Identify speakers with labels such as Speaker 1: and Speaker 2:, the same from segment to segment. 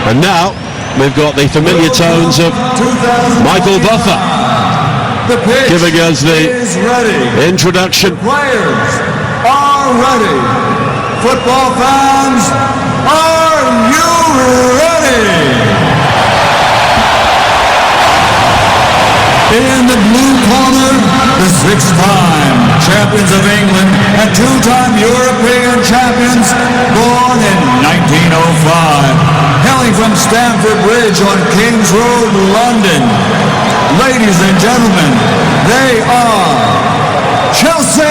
Speaker 1: And now we've got the familiar tones of Michael Buffer giving us the introduction.
Speaker 2: Players are ready. Football fans, are you ready? In the blue corner, the six-time champions of England and two-time European champions, born in 1905, hailing from Stamford Bridge on King's Road, London. Ladies and gentlemen, they are Chelsea!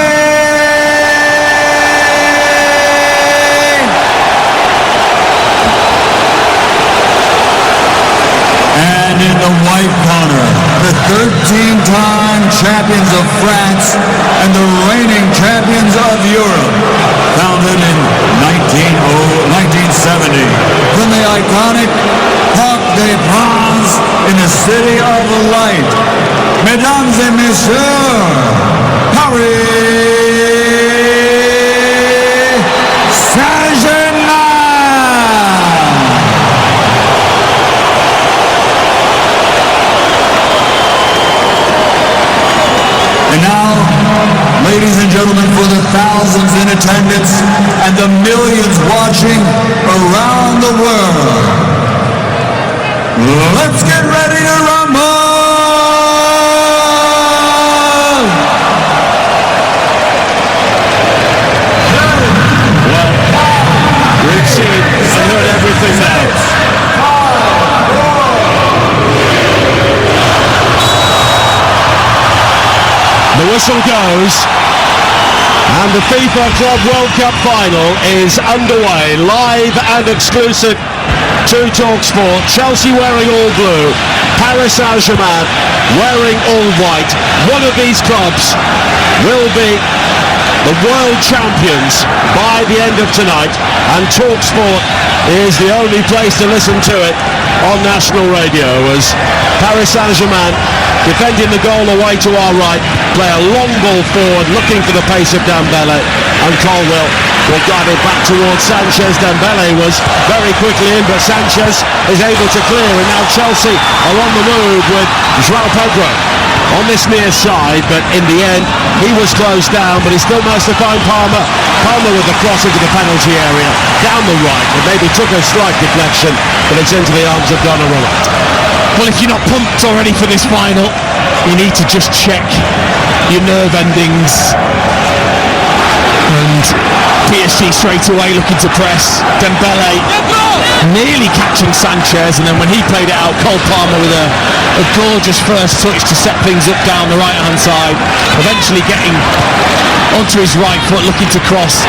Speaker 2: And in the white corner, the 13-time champions of France and the reigning champions of Europe, founded in 1970 from the iconic Parc des Princes in the City of Light. Mesdames et messieurs, Paris Saint-Germain! And now, ladies and gentlemen, for the thousands in attendance and the millions watching around the world, let's get ready to rumble!
Speaker 1: Well, we've seen and heard everything now. The whistle goes, and the FIFA Club World Cup final is underway, live and exclusive to TalkSport. Chelsea wearing all blue, Paris Saint-Germain wearing all white. One of these clubs will be the world champions by the end of tonight, and TalkSport is the only place to listen to it on national radio, as Paris Saint-Germain, defending the goal away to our right, play a long ball forward, looking for the pace of Dembele, and Colwill will guide it back towards Sanchez. Dembele was very quickly in, but Sanchez is able to clear, and now Chelsea are on the move with João Pedro on this near side, but in the end he was closed down, but he still managed to find Palmer with the cross into the penalty area down the right. It maybe took a slight deflection, but it's into the arms of Donnarumma.
Speaker 3: Well, if you're not pumped already for this final, you need to just check your nerve endings. And PSG straight away looking to press. Dembele nearly catching Sanchez, and then when he played it out, Cole Palmer with a gorgeous first touch to set things up down the right hand side, eventually getting onto his right foot, looking to cross.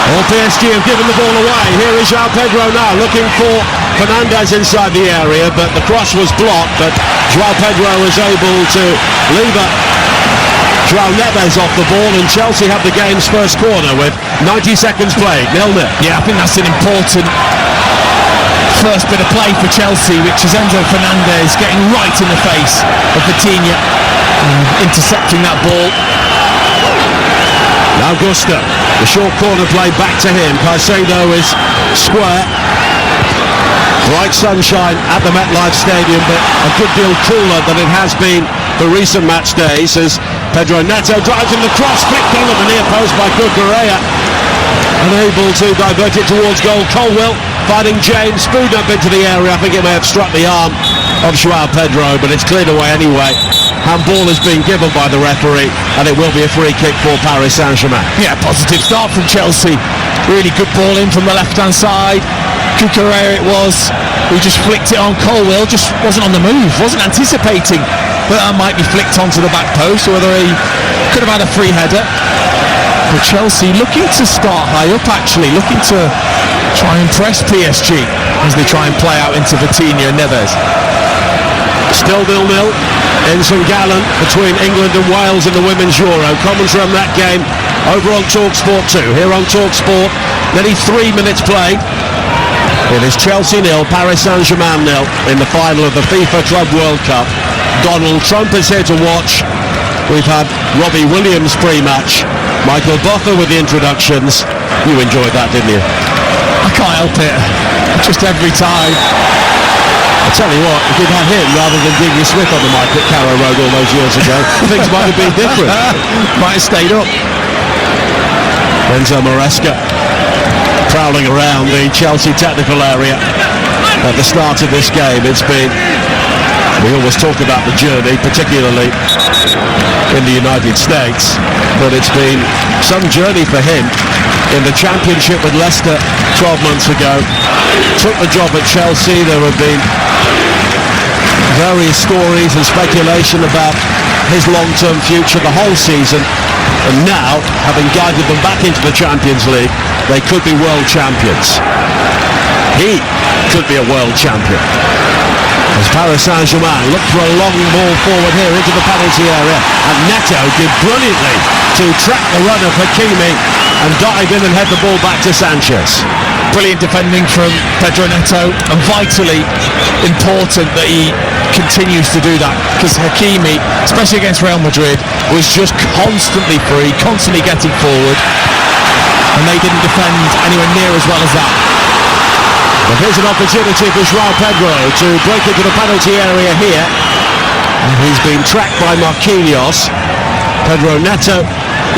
Speaker 1: Well, PSG have given the ball away. Here is João Pedro now looking for Fernandes inside the area, but the cross was blocked, but João Pedro was able to leave João Neves off the ball, and Chelsea have the game's first corner with 90 seconds played, 0-0.
Speaker 3: Yeah, I think that's an important first bit of play for Chelsea, which is Enzo Fernandez getting right in the face of Vitinha, intercepting that ball.
Speaker 1: Now Gusta, the short corner play back to him. Caicedo is square. Bright sunshine at the MetLife Stadium, but a good deal cooler than it has been for recent match days, as Pedro Neto drives in the cross, flicked on at the near post by Cucurella, unable to divert it towards goal. Colwill fighting James, spooned up into the area. I think it may have struck the arm of João Pedro, but it's cleared away anyway. Handball has been given by the referee, and it will be a free kick for Paris Saint-Germain.
Speaker 3: Yeah, positive start from Chelsea. Really good ball in from the left-hand side. Cucurella it was, who just flicked it on. Colwill just wasn't on the move, wasn't anticipating that might be flicked onto the back post, or whether he could have had a free header. But Chelsea looking to start high up, actually, looking to try and press PSG as they try and play out into Vitinha and Neves.
Speaker 1: Still 0-0 in St Gallen between England and Wales in the Women's Euro. Commentary on that game over on TalkSport 2. Here on TalkSport, nearly 3 minutes played. It is Chelsea 0, Paris Saint-Germain 0 in the final of the FIFA Club World Cup. Donald Trump is here to watch. We've had Robbie Williams pre-match, Michael Buffer with the introductions. You enjoyed that, didn't you?
Speaker 3: I can't help it. Just every time.
Speaker 1: I tell you what, if you'd had him rather than Diggy Smith on the mic at Carrow Road all those years ago, things might have been different.
Speaker 3: Might have stayed up.
Speaker 1: Enzo Maresca prowling around the Chelsea technical area at the start of this game. We always talk about the journey, particularly in the United States, but it's been some journey for him in the Championship with Leicester 12 months ago. Took the job at Chelsea. There have been various stories and speculation about his long-term future the whole season, and now, having guided them back into the Champions League, they could be world champions. He could be a world champion. As Paris Saint-Germain look for a long ball forward here into the penalty area, and Neto did brilliantly to track the runner Hakimi and dive in and head the ball back to Sanchez.
Speaker 3: Brilliant defending from Pedro Neto, and vitally important that he continues to do that, because Hakimi, especially against Real Madrid, was just constantly free, constantly getting forward, and they didn't defend anywhere near as well as that.
Speaker 1: But here's an opportunity for João Pedro to break into the penalty area here. And he's been tracked by Marquinhos. Pedro Neto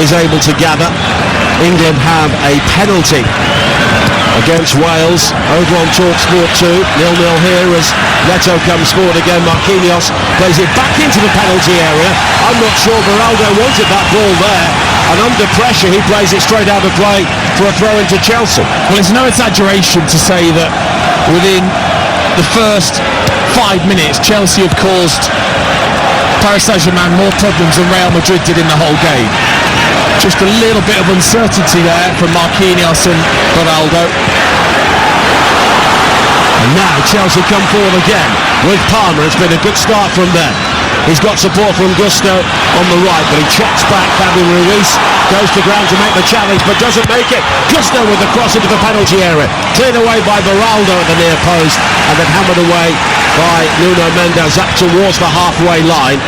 Speaker 1: is able to gather. England have a penalty against Wales over on TalkSport 2. 0-0 here as Neto comes forward again. Marquinhos plays it back into the penalty area. I'm not sure Beraldo wanted that ball there, and under pressure he plays it straight out of play for a throw into Chelsea.
Speaker 3: Well, it's no exaggeration to say that within the first 5 minutes Chelsea have caused Paris Saint-Germain more problems than Real Madrid did in the whole game. Just a little bit of uncertainty there from Marquinhos and Beraldo.
Speaker 1: And now Chelsea come forward again with Palmer. It's been a good start from them. He's got support from Gusto on the right, but he checks back. Fabian Ruiz goes to ground to make the challenge, but doesn't make it. Gusto with the cross into the penalty area. Cleared away by Beraldo at the near post, and then hammered away by Nuno Mendes up towards the halfway line.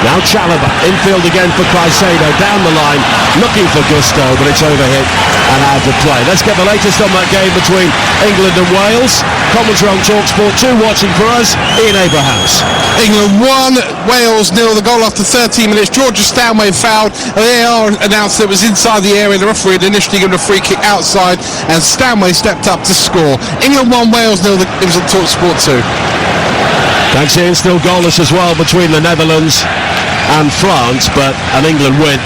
Speaker 1: Now Chalobah, infield again for Caicedo, down the line, looking for Gusto, but it's overhit and out of play. Let's get the latest on that game between England and Wales. Commentary on TalkSport 2, watching for us, Ian Abrahams.
Speaker 4: England 1, Wales 0, the goal after 13 minutes. Georgia Stanway fouled. VAR announced it was inside the area. The referee had initially given a free kick outside, and Stanway stepped up to score. England 1, Wales 0, the game's on TalkSport 2.
Speaker 1: Thanks, Ian. Still goalless as well between the Netherlands and France, but an England win,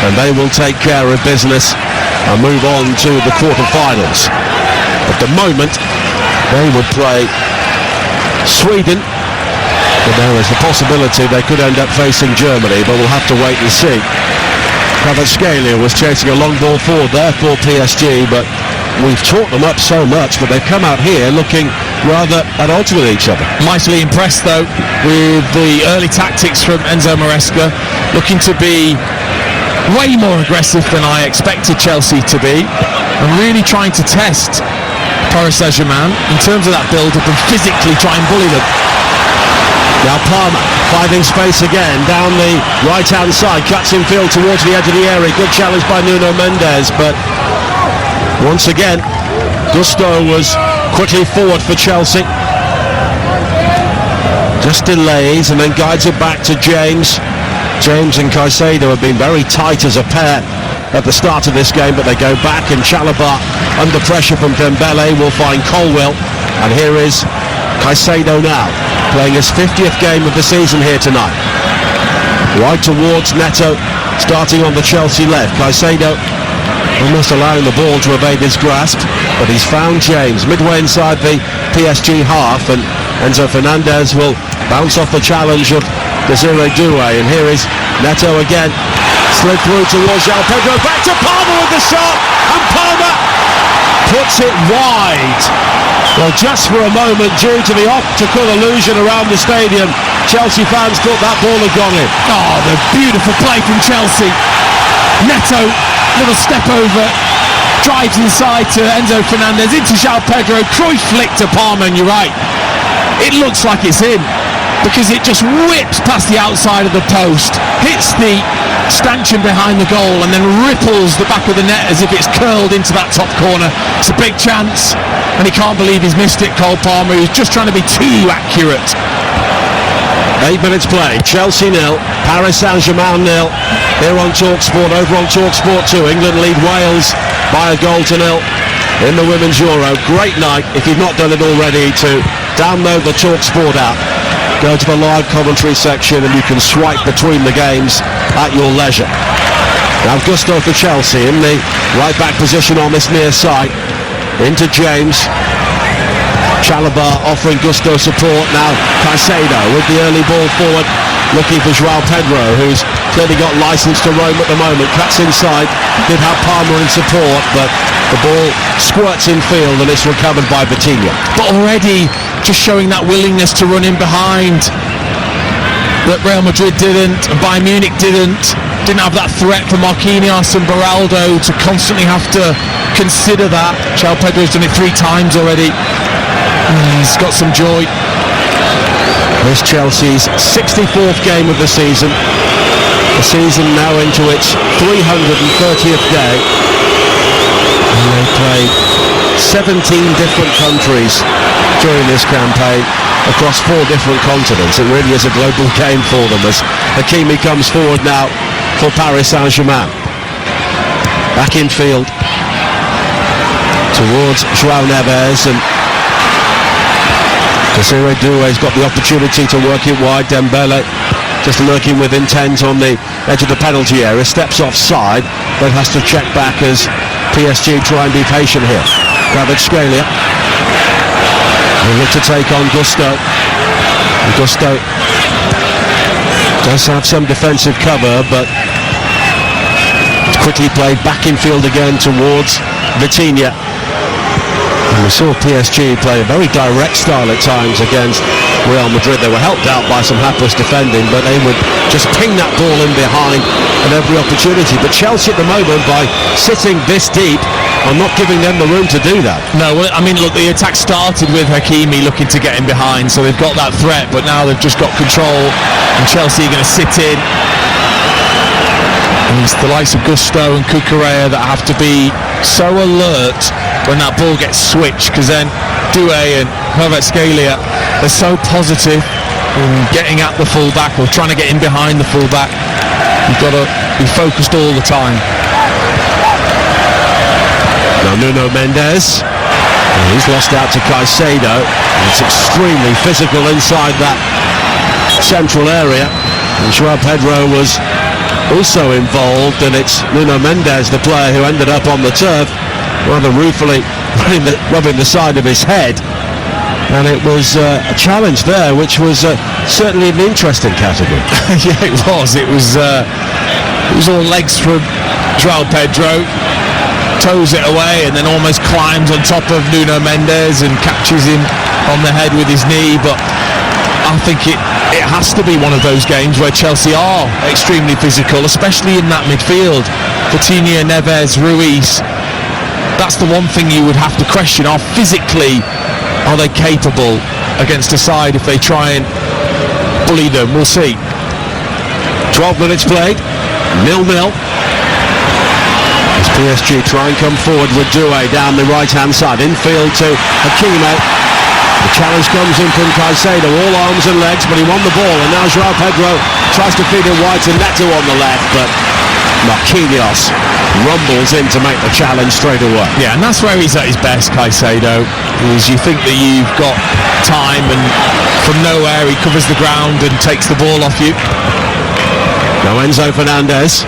Speaker 1: and they will take care of business and move on to the quarter-finals. At the moment, they would play Sweden, but there is the possibility they could end up facing Germany, but we'll have to wait and see. Kvaratskhelia was chasing a long ball forward there for PSG, but we've taught them up so much, but they've come out here looking rather at odds with each other.
Speaker 3: Mightily impressed though with the early tactics from Enzo Maresca, looking to be way more aggressive than I expected Chelsea to be, and really trying to test Paris Saint-Germain in terms of that build-up and physically try and bully them.
Speaker 1: Now Palmer finding space again down the right-hand side, cuts in field towards the edge of the area. Good challenge by Nuno Mendes, but once again Gusto was quickly forward for Chelsea. Just delays and then guides it back to James. James and Caicedo have been very tight as a pair at the start of this game, but they go back, and Chalobah under pressure from Dembele will find Colwill, and here is Caicedo now, playing his 50th game of the season here tonight. Right towards Neto, starting on the Chelsea left. Caicedo almost allowing the ball to evade his grasp, but he's found James midway inside the PSG half, and Enzo Fernandez will bounce off the challenge of Desiree Doué, and here is Neto again, slid through towards João Pedro, back to Palmer with the shot, and Palmer puts it wide. Well, just for a moment, due to the optical illusion around the stadium, Chelsea fans thought that ball had gone in.
Speaker 3: Oh, the beautiful play from Chelsea. Neto, little step over, drives inside to Enzo Fernandez, into João Pedro, Cruyff flick to Palmer, and you're right, it looks like it's in, because it just whips past the outside of the post, hits the stanchion behind the goal and then ripples the back of the net as if it's curled into that top corner. It's a big chance, and he can't believe he's missed it, Cole Palmer. He's just trying to be too accurate.
Speaker 1: 8 minutes played, Chelsea 0, Paris Saint-Germain 0. Here on TalkSport, over on TalkSport 2, England lead Wales by a goal to 0 in the Women's Euro. Great night, if you've not done it already, to download the TalkSport app. Go to the live commentary section and you can swipe between the games at your leisure. Now Gusto for Chelsea in the right back position on this near side. Into James. Chalobah offering Gusto support. Now Caicedo with the early ball forward, looking for João Pedro, who's clearly got license to roam at the moment. Cuts inside, did have Palmer in support, but the ball squirts in field and it's recovered by Vitinha.
Speaker 3: But already just showing that willingness to run in behind that Real Madrid didn't, and Bayern Munich didn't have that threat for Marquinhos and Beraldo to constantly have to consider that. João Pedro's done it 3 times already. He's got some joy.
Speaker 1: This Chelsea's 64th game of the season. The season now into its 330th day. And they played 17 different countries during this campaign across 4 different continents. It really is a global game for them as Hakimi comes forward now for Paris Saint-Germain. Back in field towards João Neves, and Desiree Doué's got the opportunity to work it wide. Dembele just lurking with intent on the edge of the penalty area, steps offside but has to check back as PSG try and be patient here. Kvaratskhelia will look to take on Gusto. And Gusto does have some defensive cover, but it's quickly played back in field again towards Vitinha. And we saw PSG play a very direct style at times against Real Madrid. They were helped out by some hapless defending, but they would just ping that ball in behind at every opportunity. But Chelsea at the moment, by sitting this deep, are not giving them the room to do that.
Speaker 3: No, well, I mean, look, the attack started with Hakimi looking to get in behind, so they've got that threat, but now they've just got control, and Chelsea are going to sit in. And it's the likes of Gusto and Cucurella that have to be so alert when that ball gets switched, because then Doué and Kvaratskhelia, they're so positive in getting at the full-back or trying to get in behind the full-back. You've got to be focused all the time.
Speaker 1: Now Nuno Mendes, he's lost out to Caicedo. It's extremely physical inside that central area, and João Pedro was also involved, and it's Nuno Mendes, the player who ended up on the turf, rather ruefully rubbing the side of his head. And it was a challenge there, which was certainly an interesting category.
Speaker 3: Yeah, it was. It was all legs from João Pedro, toes it away, and then almost climbs on top of Nuno Mendes and catches him on the head with his knee. But I think it has to be one of those games where Chelsea are extremely physical, especially in that midfield. Vitinha, Neves, Ruiz. That's the one thing you would have to question. Are they capable against a side if they try and bully them? We'll see.
Speaker 1: 12 minutes played, 0-0. As PSG try and come forward with Doué down the right-hand side, infield to Hakimi. The challenge comes in from Caicedo, all arms and legs, but he won the ball, and now João Pedro tries to feed it wide to Neto on the left, but Marquinhos rumbles in to make the challenge straight away.
Speaker 3: Yeah, and that's where he's at his best, Caicedo, is you think that you've got time, and from nowhere he covers the ground and takes the ball off you.
Speaker 1: Now Enzo Fernandez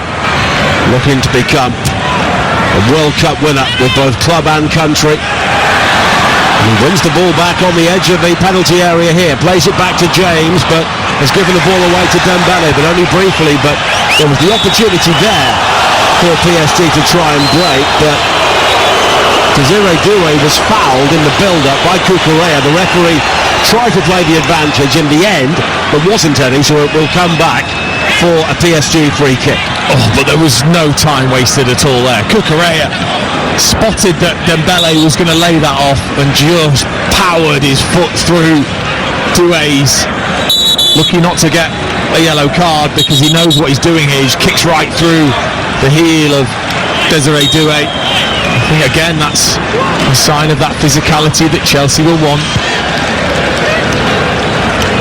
Speaker 1: looking to become a World Cup winner with both club and country. And he wins the ball back on the edge of the penalty area here, plays it back to James, but has given the ball away to Dembele, but only briefly. But there was the opportunity there for PSG to try and break, but Desiree Doué was fouled in the build-up by Cucurella. The referee tried to play the advantage in the end, but wasn't any, so it will come back for a PSG free kick.
Speaker 3: Oh, but there was no time wasted at all there. Cucurella spotted that Dembele was going to lay that off and just powered his foot through Doué's. Lucky not to get a yellow card because he knows what he's doing here. He kicks right through the heel of Desiree Doué. I think again that's a sign of that physicality that Chelsea will want.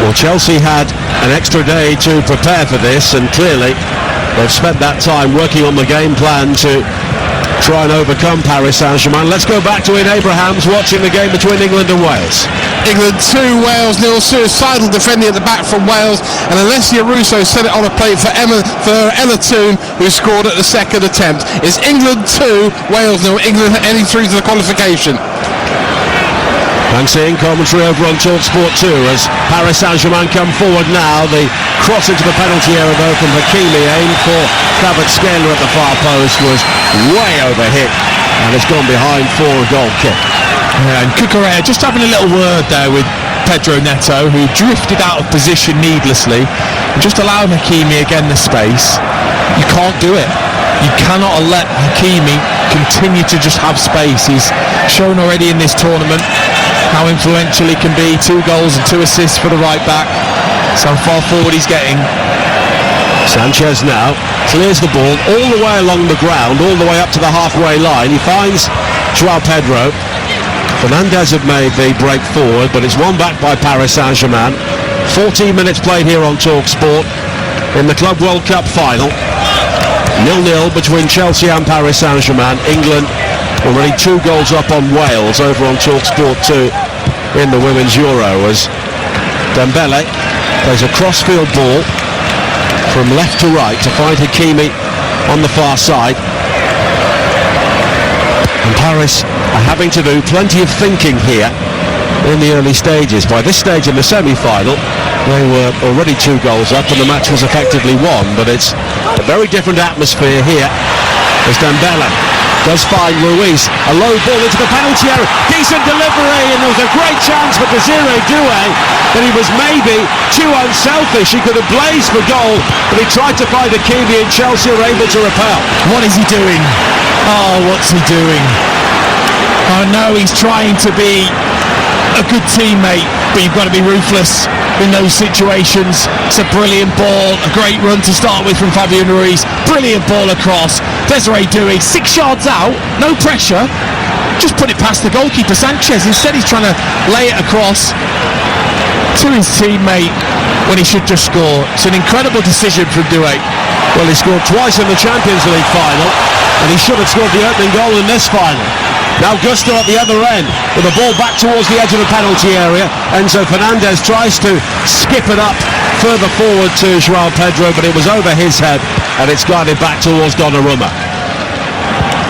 Speaker 1: Well, Chelsea had an extra day to prepare for this, and clearly they've spent that time working on the game plan to try and overcome Paris Saint-Germain. Let's go back to Ian Abrahams watching the game between England and Wales.
Speaker 4: England 2, Wales 0. Suicidal defending at the back from Wales, and Alessia Russo set it on a plate for Ella Toone, who scored at the second attempt. It's England 2, Wales 0. England heading through to the qualification.
Speaker 1: And seeing commentary over on TalkSport 2 as Paris Saint-Germain come forward now. The cross into the penalty area though from Hakimi, aimed for Kvaratskhelia at the far post, was way overhit and it's gone behind for a goal kick.
Speaker 3: Yeah, and Cucurella just having a little word there with Pedro Neto, who drifted out of position needlessly, and just allowing Hakimi again the space. You can't do it. You cannot let Hakimi continue to just have space. He's shown already in this tournament how influential he can be. 2 goals and 2 assists for the right back. So far forward he's getting.
Speaker 1: Sanchez now clears the ball all the way along the ground, all the way up to the halfway line. He finds Joao Pedro. Fernandes have made the break forward, but it's won back by Paris Saint-Germain. 14 minutes played here on TalkSport in the Club World Cup final. 0-0 between Chelsea and Paris Saint-Germain. England already 2 goals up on Wales over on TalkSport 2 in the Women's Euro as Dembele plays a crossfield ball from left to right to find Hakimi on the far side. And Paris are having to do plenty of thinking here in the early stages. By this stage in the semi-final, they were already 2 goals up and the match was effectively won, but it's a very different atmosphere here as Dembele does find Ruiz. A low ball into the penalty area. Decent delivery, and there was a great chance for Desiree Doué, but he was maybe too unselfish. He could have blazed for goal, but he tried to find Hakimi and Chelsea were able to repel.
Speaker 3: What is he doing? Oh, what's he doing? I know he's trying to be a good teammate, but you've got to be ruthless in those situations. It's a brilliant ball, a great run to start with from Fabian Ruiz. Brilliant ball across. Desiree Doué 6 yards out, no pressure, just put it past the goalkeeper Sanchez. Instead he's trying to lay it across to his teammate when he should just score. It's an incredible decision from Doué.
Speaker 1: Well, he scored twice in the Champions League final, and he should have scored the opening goal in this final. Now Gusto at the other end with the ball back towards the edge of the penalty area. Enzo Fernandez tries to skip it up further forward to Joao Pedro, but it was over his head and it's guided back towards Donnarumma.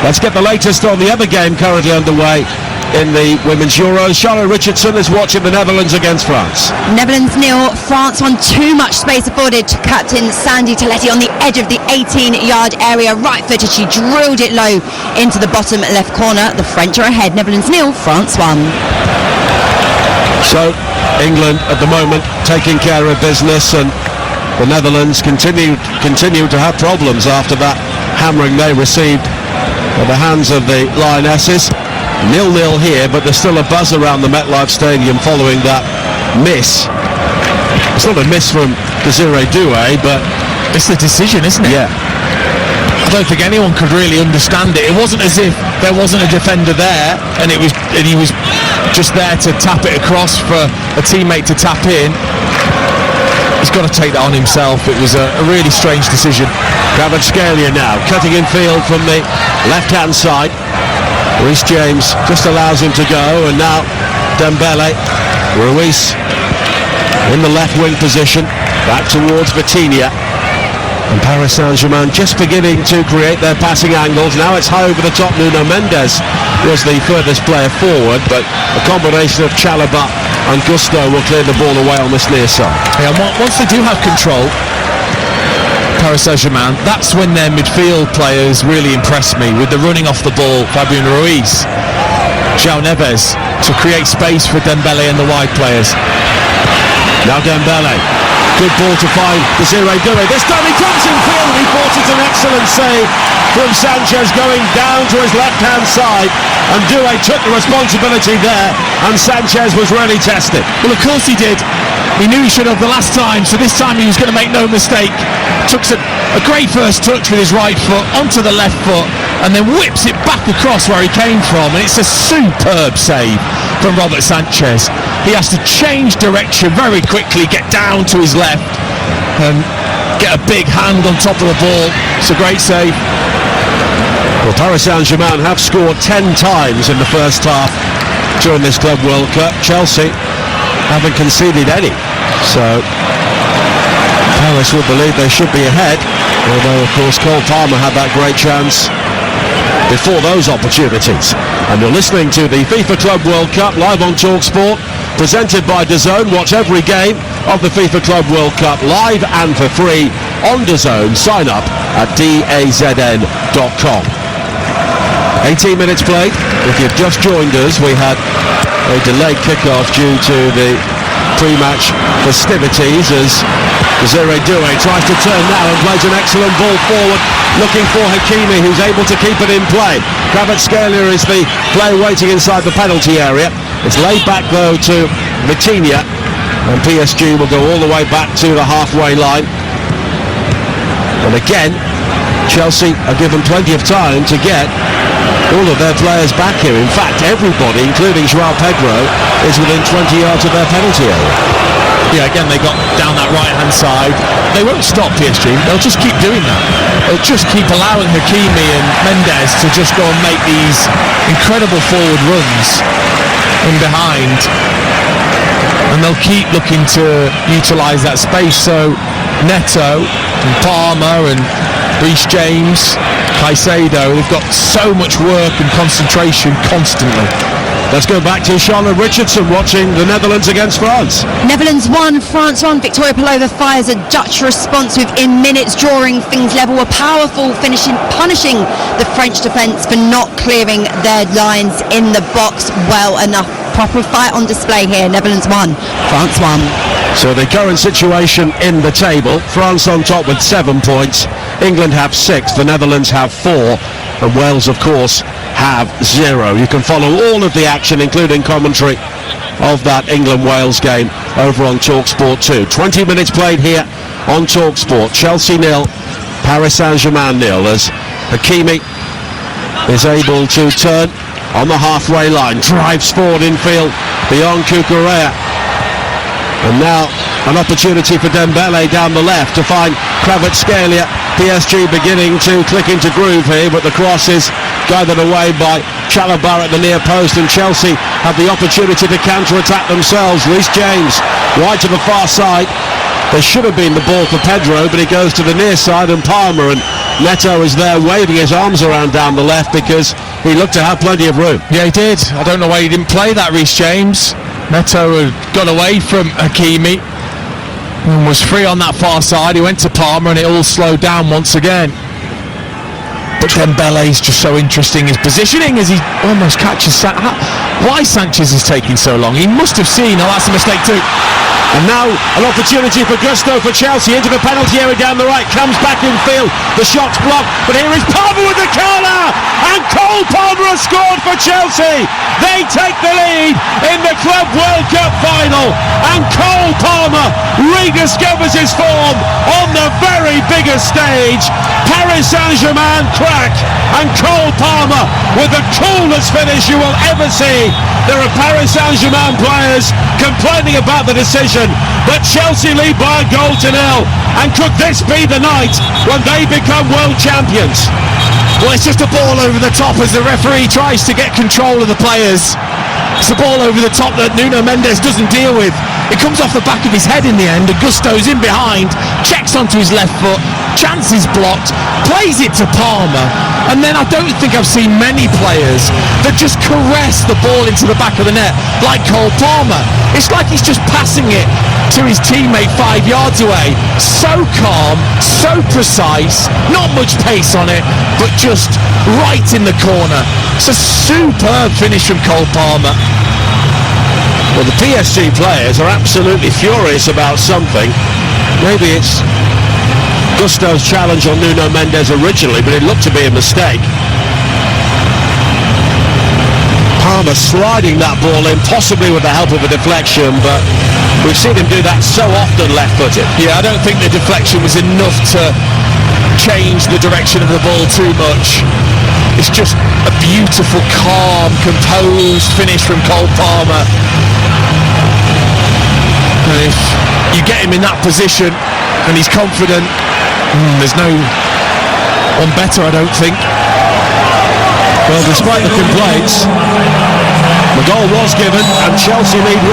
Speaker 1: Let's get the latest on the other game currently underway in the Women's Euros. Charlotte Richardson is watching the Netherlands against France.
Speaker 5: Netherlands 0, France won too much space afforded to captain Sandy Toletti on the edge of the 18-yard area. Right-footed, she drilled it low into the bottom left corner. The French are ahead. Netherlands 0, France 1.
Speaker 1: So England at the moment taking care of business, and the Netherlands continue to have problems after that hammering they received at the hands of the Lionesses. 0-0 here, but there's still a buzz around the MetLife Stadium following that miss. It's not a miss from Desiree Doué, but
Speaker 3: it's the decision, isn't it?
Speaker 1: Yeah.
Speaker 3: I don't think anyone could really understand it. It wasn't as if there wasn't a defender there and he was just there to tap it across for a teammate to tap in. He's got to take that on himself. It was a really strange decision.
Speaker 1: Kvaratskhelia now cutting in field from the left-hand side. Reece James just allows him to go, and now Dembele. Ruiz in the left wing position, back towards Vitinha. And Paris Saint-Germain just beginning to create their passing angles. Now it's high over the top. Nuno Mendes was the furthest player forward, but a combination of Chalobah and Gusto will clear the ball away on this near side.
Speaker 3: Yeah, once they do have control, Paris Saint-Germain, that's when their midfield players really impress me with the running off the ball. Fabian Ruiz, João Neves to create space for Dembele and the wide players.
Speaker 1: Now Dembele, good ball to find Desiree Doué. This time he comes in field and he forces an excellent save from Sanchez going down to his left-hand side, and Doué took the responsibility there, and Sanchez was really tested.
Speaker 3: Well, of course he did. He knew he should have the last time, so this time he was going to make no mistake. Took a great first touch with his right foot onto the left foot and then whips it back across where he came from, and it's a superb save from Robert Sanchez. He has to change direction very quickly, get down to his left and get a big hand on top of the ball. It's a great save.
Speaker 1: Well, Paris Saint-Germain have scored 10 times in the first half during this Club World Cup. Chelsea haven't conceded any, so Paris will believe they should be ahead, although of course Cole Palmer had that great chance before those opportunities. And you're listening to the FIFA Club World Cup live on TalkSport, presented by DAZN. Watch every game of the FIFA Club World Cup live and for free on DAZN. Sign up at dazn.com. 18 minutes played. If you've just joined us, we had a delayed kickoff due to the pre-match festivities as Desiree Doué tries to turn now and plays an excellent ball forward, looking for Hakimi, who's able to keep it in play. Kvaratskhelia is the player waiting inside the penalty area. It's laid back though to Vitinha, and PSG will go all the way back to the halfway line. And again, Chelsea are given plenty of time to get all of their players back here. In fact, everybody, including Joao Pedro, is within 20 yards of their penalty area.
Speaker 3: Yeah, again, they got down that right-hand side. They won't stop PSG. They'll just keep doing that. They'll just keep allowing Hakimi and Mendes to just go and make these incredible forward runs in behind. And they'll keep looking to utilise that space. So Neto and Palmer and Reece James, Caicedo, they've got so much work and concentration constantly.
Speaker 1: Let's go back to Charlotte Richardson watching the Netherlands against France.
Speaker 5: Netherlands 1, France 1. Victoria Pelova fires a Dutch response within minutes, drawing things level. A powerful finish, punishing the French defence for not clearing their lines in the box well enough. Proper fight on display here. Netherlands 1, France 1.
Speaker 1: So the current situation in the table, France on top with 7 points, England have 6, the Netherlands have 4, and Wales of course have 0. You can follow all of the action, including commentary of that England-Wales game over on TalkSport 2. 20 minutes played here on TalkSport. Chelsea 0, Paris Saint-Germain 0, as Hakimi is able to turn on the halfway line, drives forward infield beyond Cucurella. And now an opportunity for Dembele down the left to find Kvaratskhelia. PSG beginning to click into groove here, but the cross is gathered away by Chalobah at the near post, and Chelsea have the opportunity to counter-attack themselves. Reece James wide to the far side. There should have been the ball for Pedro, but he goes to the near side, and Palmer, and Neto is there waving his arms around down the left because he looked to have plenty of room.
Speaker 3: Yeah, he did. I don't know why he didn't play that, Reece James. Neto had got away from Hakimi and was free on that far side. He went to Palmer and it all slowed down once again. But Dembele's just so interesting. His positioning as he almost catches why Sanchez is taking so long? He must have seen, oh, that's a mistake too.
Speaker 1: And now an opportunity for Gusto for Chelsea into the penalty area down the right, comes back in field, the shot's blocked, but here is Palmer with the corner, and Cole Palmer has scored for Chelsea. They take the lead in the Club World Cup final, and Cole Palmer rediscovers his form on the very biggest stage. Paris Saint-Germain crack, and Cole Palmer with the coolest finish you will ever see. There are Paris Saint-Germain players complaining about the decision, but Chelsea lead by a goal to 0. And could this be the night when they become world champions?
Speaker 3: Well, it's just a ball over the top as the referee tries to get control of the players. It's a ball over the top that Nuno Mendes doesn't deal with. It comes off the back of his head in the end. Gusto's in behind, checks onto his left foot, chance is blocked, plays it to Palmer, and then I don't think I've seen many players that just caress the ball into the back of the net like Cole Palmer. It's like he's just passing it to his teammate 5 yards away. So calm, so precise, not much pace on it, but just right in the corner. It's a superb finish from Cole Palmer.
Speaker 1: Well, the PSG players are absolutely furious about something. Maybe it's Gusto's challenge on Nuno Mendes originally, but it looked to be a mistake. Palmer sliding that ball in, possibly with the help of a deflection, but we've seen him do that so often left-footed.
Speaker 3: Yeah, I don't think the deflection was enough to change the direction of the ball too much. It's just a beautiful, calm, composed finish from Cole Palmer. And if you get him in that position and he's confident, there's no one better, I don't think.
Speaker 1: Well, despite the complaints, the goal was given and Chelsea lead 1-0.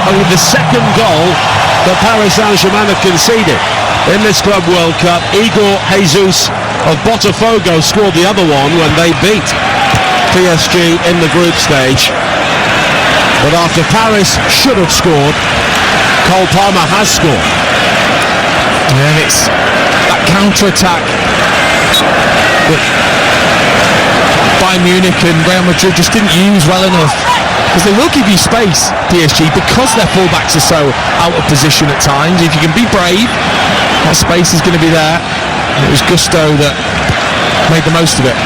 Speaker 1: Only the second goal that Paris Saint-Germain have conceded in this Club World Cup. Igor Jesus of Botafogo scored the other one when they beat PSG in the group stage. But after Paris should have scored, Cole Palmer has scored.
Speaker 3: And it's that counter-attack that Bayern Munich and Real Madrid just didn't use well enough, because they will give you space, PSG, because their fullbacks are so out of position at times. If you can be brave, that space is going to be there. And it was Gusto that made the most of it.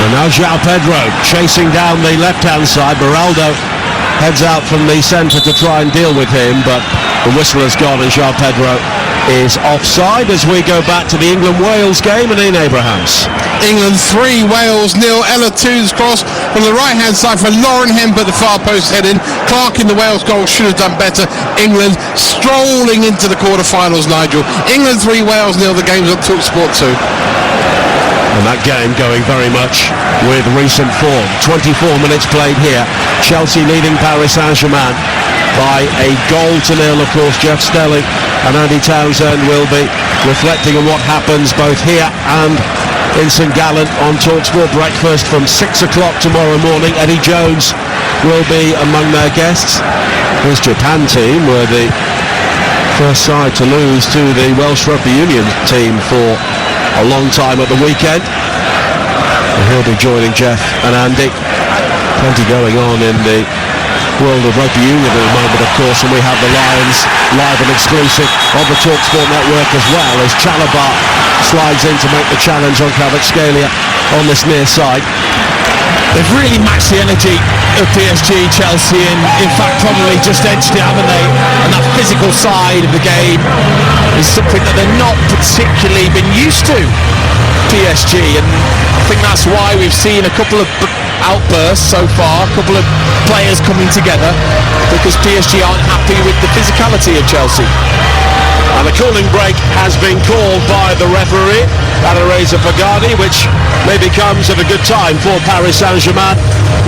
Speaker 1: And now João Pedro chasing down the left-hand side. Beraldo heads out from the centre to try and deal with him, but the whistle has gone and João Pedro is offside as we go back to the England-Wales game and Ian Abrahams.
Speaker 4: England 3, Wales 0. Ella Toon's cross from the right-hand side for Lauren Hemp at the far post heading. Clark in the Wales goal should have done better. England strolling into the quarter-finals, Nigel. England 3, Wales 0. The game's on TalkSport 2.
Speaker 1: And that game going very much with recent form. 24 minutes played here. Chelsea leading Paris Saint-Germain by a 1-0. Of course, Jeff Stelling and Andy Townsend will be reflecting on what happens both here and in St Gallen on TalkSport breakfast from 6 o'clock tomorrow morning. Eddie Jones will be among their guests. His Japan team were the first side to lose to the Welsh Rugby Union team for a long time at the weekend. And he'll be joining Jeff and Andy. Plenty going on in the world of rugby union at the moment, of course, and we have the Lions live and exclusive on the TalkSport network as well, as Chalobah slides in to make the challenge on Kvaratskhelia on this near side.
Speaker 3: They've really matched the energy of PSG, Chelsea, and in fact probably just edged it, haven't they? And that physical side of the game is something that they're not particularly been used to, PSG, and I think that's why we've seen a couple of outbursts so far, a couple of players coming together, because PSG aren't happy with the physicality of Chelsea.
Speaker 1: And the cooling break has been called by the referee, Reza Pagani, which maybe comes at a good time for Paris Saint-Germain,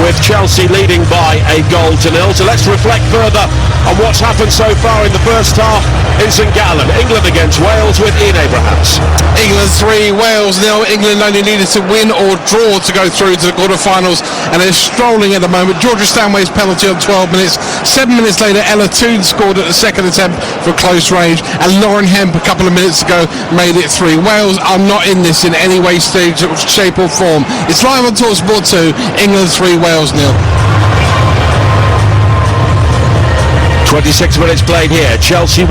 Speaker 1: with Chelsea leading by a 1-0. So let's reflect further on what's happened so far in the first half in St Gallen. England against Wales with Ian Abrahams.
Speaker 4: England 3, Wales 0. England only needed to win or draw to go through to the quarter-finals, and they're strolling at the moment. Georgia Stanway's penalty on 12 minutes. 7 minutes later, Ella Toon scored at the second attempt for close range, and Lauren Hemp a couple of minutes ago made it 3. Wales are not in this in any way, stage, shape or form. It's live on TalkSport 2. England 3, Wales 0.
Speaker 1: 26 minutes played here. Chelsea 1,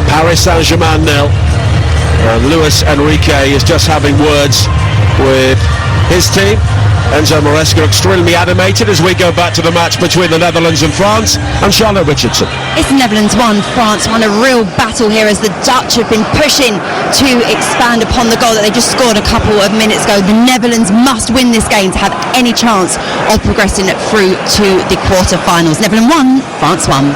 Speaker 1: Paris Saint-Germain 0. And Luis Enrique is just having words with his team. Enzo Maresca extremely animated as we go back to the match between the Netherlands and France, and Charlotte Richardson.
Speaker 5: It's Netherlands 1, France 1. A real battle here as the Dutch have been pushing to expand upon the goal that they just scored a couple of minutes ago. The Netherlands must win this game to have any chance of progressing through to the quarter-finals. Netherlands 1, France 1.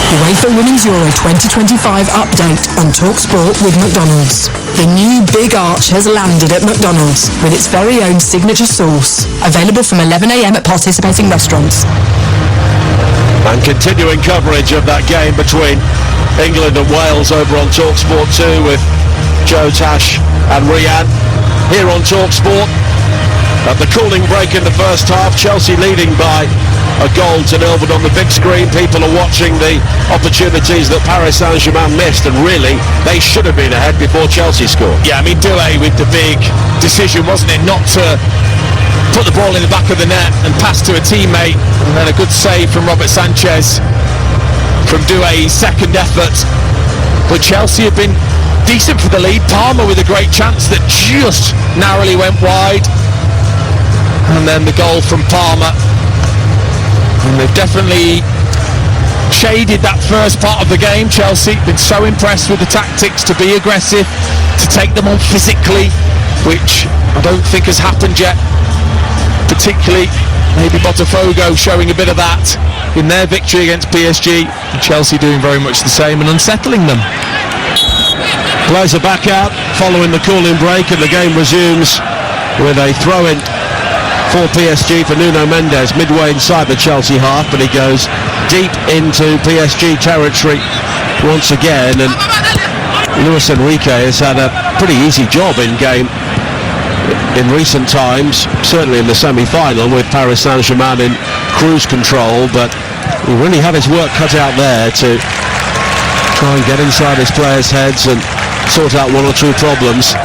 Speaker 6: UEFA Women's Euro 2025 update on TalkSport with McDonald's. The new Big Arch has landed at McDonald's with its very own signature sauce. Available from 11 a.m. at participating restaurants.
Speaker 1: And continuing coverage of that game between England and Wales over on TalkSport 2 with Joe, Tash and Rianne here on TalkSport. At the cooling break in the first half, Chelsea leading by a 1-0, but on the big screen people are watching the opportunities that Paris Saint-Germain missed, and really they should have been ahead before Chelsea scored.
Speaker 3: Yeah, I mean, Doué with the big decision, wasn't it, not to put the ball in the back of the net and pass to a teammate, and then a good save from Robert Sanchez from Doué's second effort. But Chelsea have been decent for the lead. Palmer with a great chance that just narrowly went wide. and then the goal from Palmer. And they've definitely shaded that first part of the game. Chelsea been so impressed with the tactics to be aggressive, to take them on physically, which I don't think has happened yet. Particularly maybe Botafogo showing a bit of that in their victory against PSG, and Chelsea doing very much the same and unsettling them.
Speaker 1: Players are back out following the cooling break, and the game resumes with a throw-in for PSG for Nuno Mendes midway inside the Chelsea half, but he goes deep into PSG territory once again, and Luis Enrique has had a pretty easy job in game in recent times, certainly in the semi-final with Paris Saint-Germain in cruise control, but he really had his work cut out there to try and get inside his players' heads and sort out one or two problems.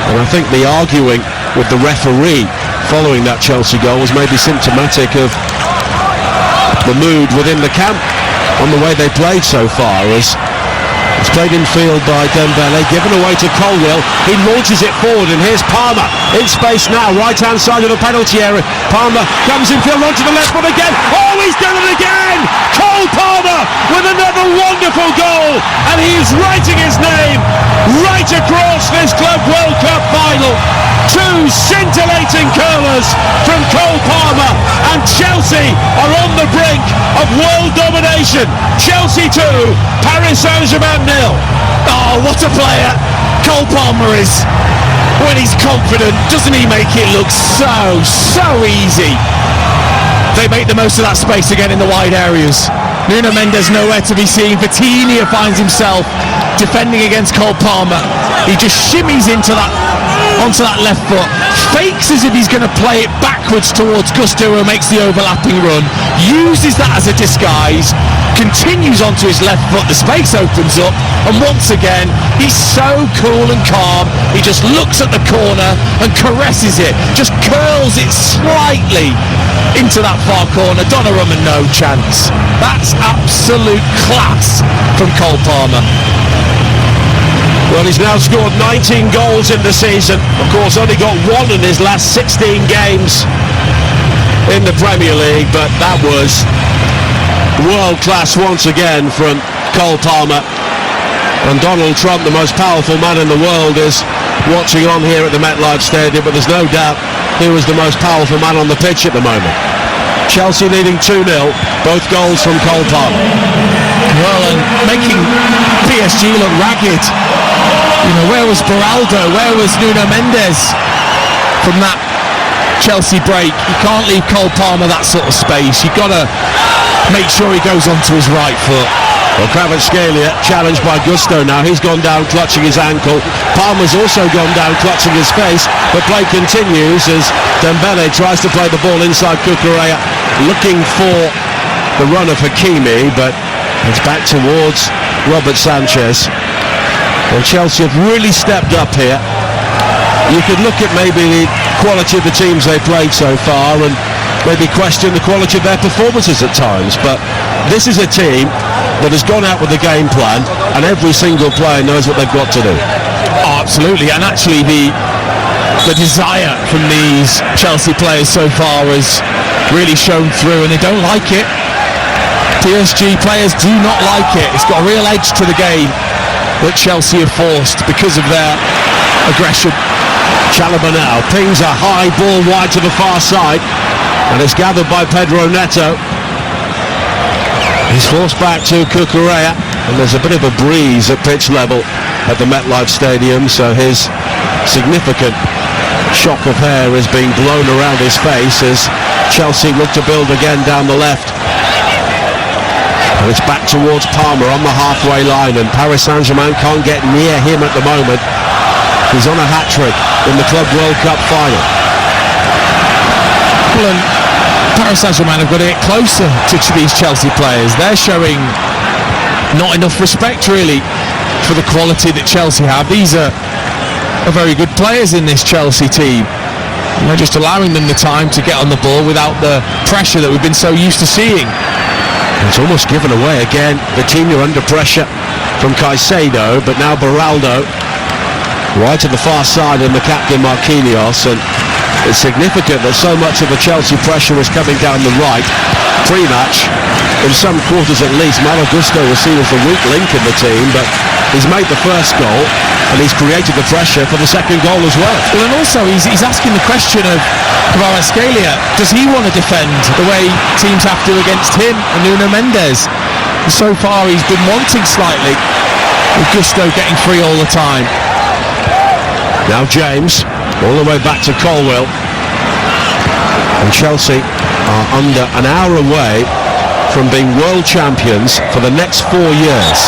Speaker 1: And I think the arguing with the referee following that Chelsea goal was maybe symptomatic of the mood within the camp on the way they played so far, as it's played in field by Dembele, given away to Colwill. He launches it forward, and here's Palmer in space now, right-hand side of the penalty area. Palmer comes in field onto the left foot again. Oh, he's done it again! Cole Palmer with another wonderful goal, and he's writing his name right across this Club World Cup final. Two scintillating curlers from Cole Palmer, and Chelsea are on the brink of world domination. Chelsea 2, Paris Saint-Germain 0.
Speaker 3: Oh, what a player Cole Palmer is. When he's confident, doesn't he make it look so easy? They make the most of that space again in the wide areas. Nuno Mendes nowhere to be seen. Vitinha finds himself defending against Cole Palmer. He just shimmies onto that left foot, fakes as if he's going to play it backwards towards Gusto, who makes the overlapping run, uses that as a disguise, continues onto his left foot, the space opens up, and once again he's so cool and calm. He just looks at the corner and caresses it, just curls it slightly into that far corner. Donnarumma no chance. That's absolute class from Cole Palmer.
Speaker 1: Well, he's now scored 19 goals in the season. Of course, only got one in his last 16 games in the Premier League, but that was world class once again from Cole Palmer. And Donald Trump, the most powerful man in the world, is watching on here at the MetLife Stadium, but there's no doubt he was the most powerful man on the pitch at the moment. Chelsea leading 2-0, both goals from Cole Palmer.
Speaker 3: Well, and making PSG look ragged. You know, where was Beraldo? Where was Nuno Mendes from that Chelsea break? You can't leave Cole Palmer that sort of space. You've got to make sure he goes onto his right foot.
Speaker 1: Well, Kvaratskhelia challenged by Gusto now. He's gone down clutching his ankle. Palmer's also gone down clutching his face. The play continues as Dembele tries to play the ball inside Cucurella, looking for the run of Hakimi, but it's back towards Robert Sanchez. And Chelsea have really stepped up here. You could look at maybe the quality of the teams they've played so far and maybe question the quality of their performances at times, but this is a team that has gone out with a game plan, and every single player knows what they've got to do.
Speaker 3: Oh, absolutely, and actually the desire from these Chelsea players so far has really shown through, and they don't like it. PSG players do not like it. It's got a real edge to the game that Chelsea have forced because of their aggression.
Speaker 1: Chalobah now pings a high ball wide to the far side, and it's gathered by Pedro Neto. He's forced back to Cucurella, and there's a bit of a breeze at pitch level at the MetLife Stadium, so his significant shock of hair is being blown around his face as Chelsea look to build again down the left. And it's back towards Palmer on the halfway line, and Paris Saint-Germain can't get near him at the moment. He's on a hat-trick in the Club World Cup final.
Speaker 3: Well, and Paris Saint-Germain have got to get closer to these Chelsea players. They're showing not enough respect, really, for the quality that Chelsea have. These are very good players in this Chelsea team. And they're just allowing them the time to get on the ball without the pressure that we've been so used to seeing.
Speaker 1: It's almost given away again. The team are under pressure from Caicedo, but now Beraldo right to the far side, and the captain Marquinhos, and It's significant that so much of the Chelsea pressure was coming down the right. Pre-match, in some quarters at least, Malo Gusto was seen as the weak link in the team, but he's made the first goal and he's created the pressure for the second goal as well.
Speaker 3: Well, and also he's asking the question of Kvaratskhelia, does he want to defend the way teams have to against him and Nuno Mendes? And so far he's been wanting slightly, with Gusto getting free all the time.
Speaker 1: Now James, all the way back to Colwill. And Chelsea are under an hour away from being world champions for the next 4 years.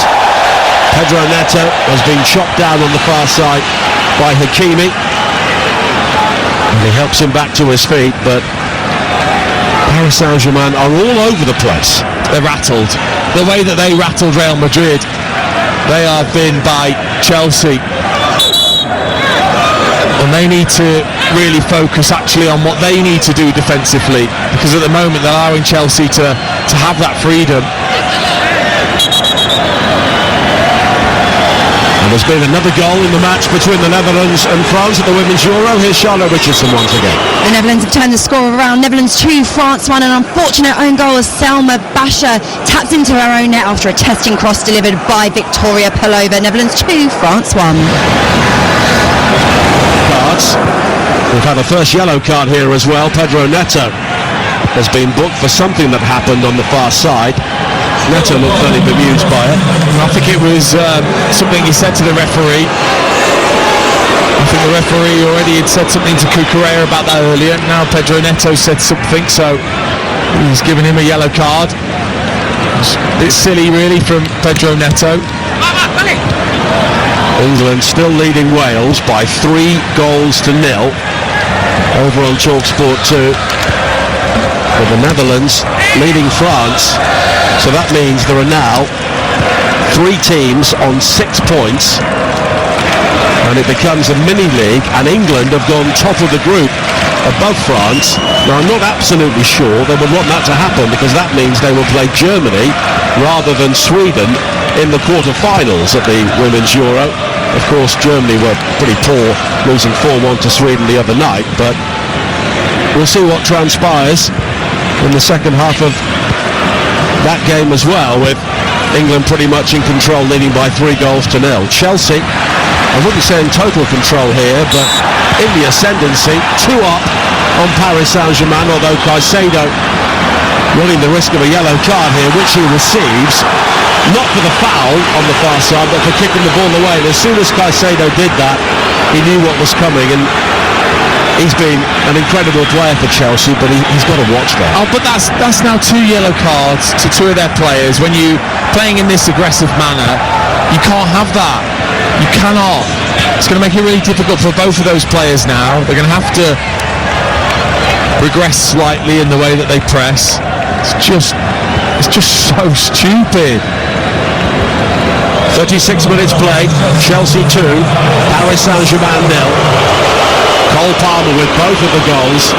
Speaker 1: Pedro Neto has been chopped down on the far side by Hakimi. And he helps him back to his feet, but Paris Saint-Germain are all over the place.
Speaker 3: They're rattled. The way that they rattled Real Madrid, they have been by Chelsea. And they need to really focus actually on what they need to do defensively, because at the moment they're allowing Chelsea to have that freedom.
Speaker 1: And there's been another goal in the match between the Netherlands and France at the Women's Euro. Here's Charlotte Richardson once again.
Speaker 5: The Netherlands have turned the score around. Netherlands 2, France 1. An unfortunate own goal as Selma Basha tapped into her own net after a testing cross delivered by Victoria Pelova. Netherlands 2, France 1.
Speaker 1: Cards. We've had a first yellow card here as well. Pedro Neto has been booked for something that happened on the far side. Neto looked fairly bemused by it.
Speaker 3: I think it was something he said to the referee. I think the referee already had said something to Cucurella about that earlier. Now Pedro Neto said something, so he's given him a yellow card. It's silly really from Pedro Neto.
Speaker 1: England still leading Wales by 3 goals to 0 over on TalkSport 2. With the Netherlands leading France. So that means there are now 3 teams on 6 points, and it becomes a mini-league, and England have gone top of the group above France. Now I'm not absolutely sure they would want that to happen, because that means they will play Germany rather than Sweden in the quarter-finals at the Women's Euro. Of course, Germany were pretty poor, losing 4-1 to Sweden the other night, but we'll see what transpires in the second half of that game as well, with England pretty much in control, leading by 3 goals to 0. Chelsea, I wouldn't say in total control here, but in the ascendancy, 2 up on Paris Saint-Germain, although Caicedo running the risk of a yellow card here, which he receives, not for the foul on the far side, but for kicking the ball away. And as soon as Caicedo did that, he knew what was coming, and he's been an incredible player for Chelsea, but he's got to watch that.
Speaker 3: Oh, but that's now 2 yellow cards to 2 of their players. When you playing in this aggressive manner, you can't have that. You cannot. It's going to make it really difficult for both of those players now. They're going to have to regress slightly in the way that they press. It's just so stupid.
Speaker 1: 36 minutes played. Chelsea 2, Paris Saint-Germain 0. Cole Palmer with both of the goals.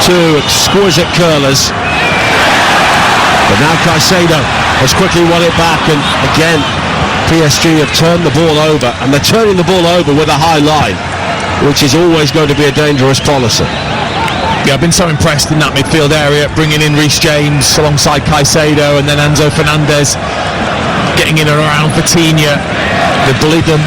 Speaker 1: 2 exquisite curlers. But now Caicedo has quickly won it back, and again PSG have turned the ball over, and they're turning the ball over with a high line, which is always going to be a dangerous policy.
Speaker 3: Yeah, I've been so impressed in that midfield area, bringing in Reece James alongside Caicedo, and then Enzo Fernandez getting in and around Vitinha. They bullied them.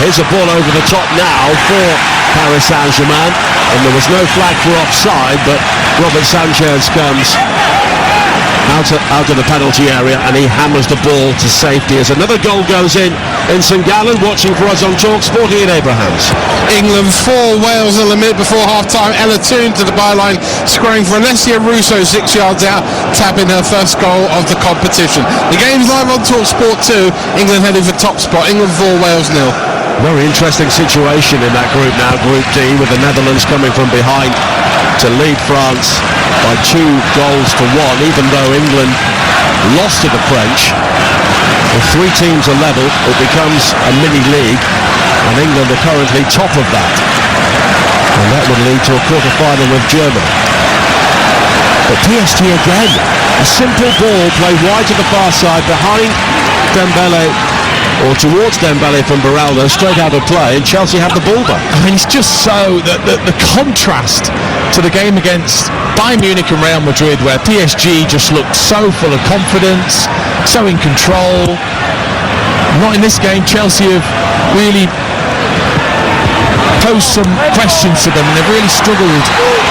Speaker 1: Here's a ball over the top now for Paris Saint-Germain, and there was no flag for offside, but Robert Sanchez comes out of the penalty area, and he hammers the ball to safety as another goal goes in St Gallen. Watching for us on TalkSport, Ian Abrahams.
Speaker 4: England 4, Wales 0 before half-time. Ella Toone to the byline, scoring for Alessia Russo 6 yards out, tapping her first goal of the competition. The game's live on TalkSport 2. England heading for top spot. England 4, Wales 0.
Speaker 1: Very interesting situation in that group now, Group D, with the Netherlands coming from behind to lead France by 2 goals to 1, even though England lost to the French. If 3 teams are level, it becomes a mini-league, and England are currently top of that. And that would lead to a quarter-final with Germany. But PSG again, a simple ball played wide to the far side behind Dembele or towards Dembele from Beraldo, straight out of play, and Chelsea have the ball back.
Speaker 3: I mean, it's just so the contrast to the game against Bayern Munich and Real Madrid, where PSG just looked so full of confidence, so in control. Not in this game. Chelsea have really posed some questions to them, and they've really struggled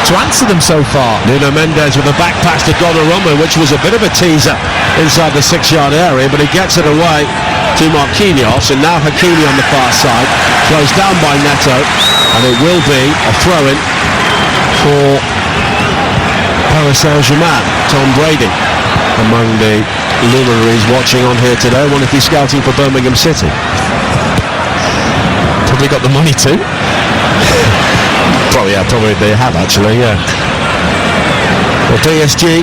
Speaker 3: to answer them so far.
Speaker 1: Nuno Mendes with a back pass to Donnarumma, which was a bit of a teaser inside the 6-yard area, but he gets it away to Marquinhos, and now Hakimi on the far side, closed down by Neto, and it will be a throw-in for Paris Saint-Germain. Tom Brady among the luminaries watching on here today. Wonder if he's scouting for Birmingham City.
Speaker 3: Probably got the money too.
Speaker 1: Probably they have actually, yeah. Well, PSG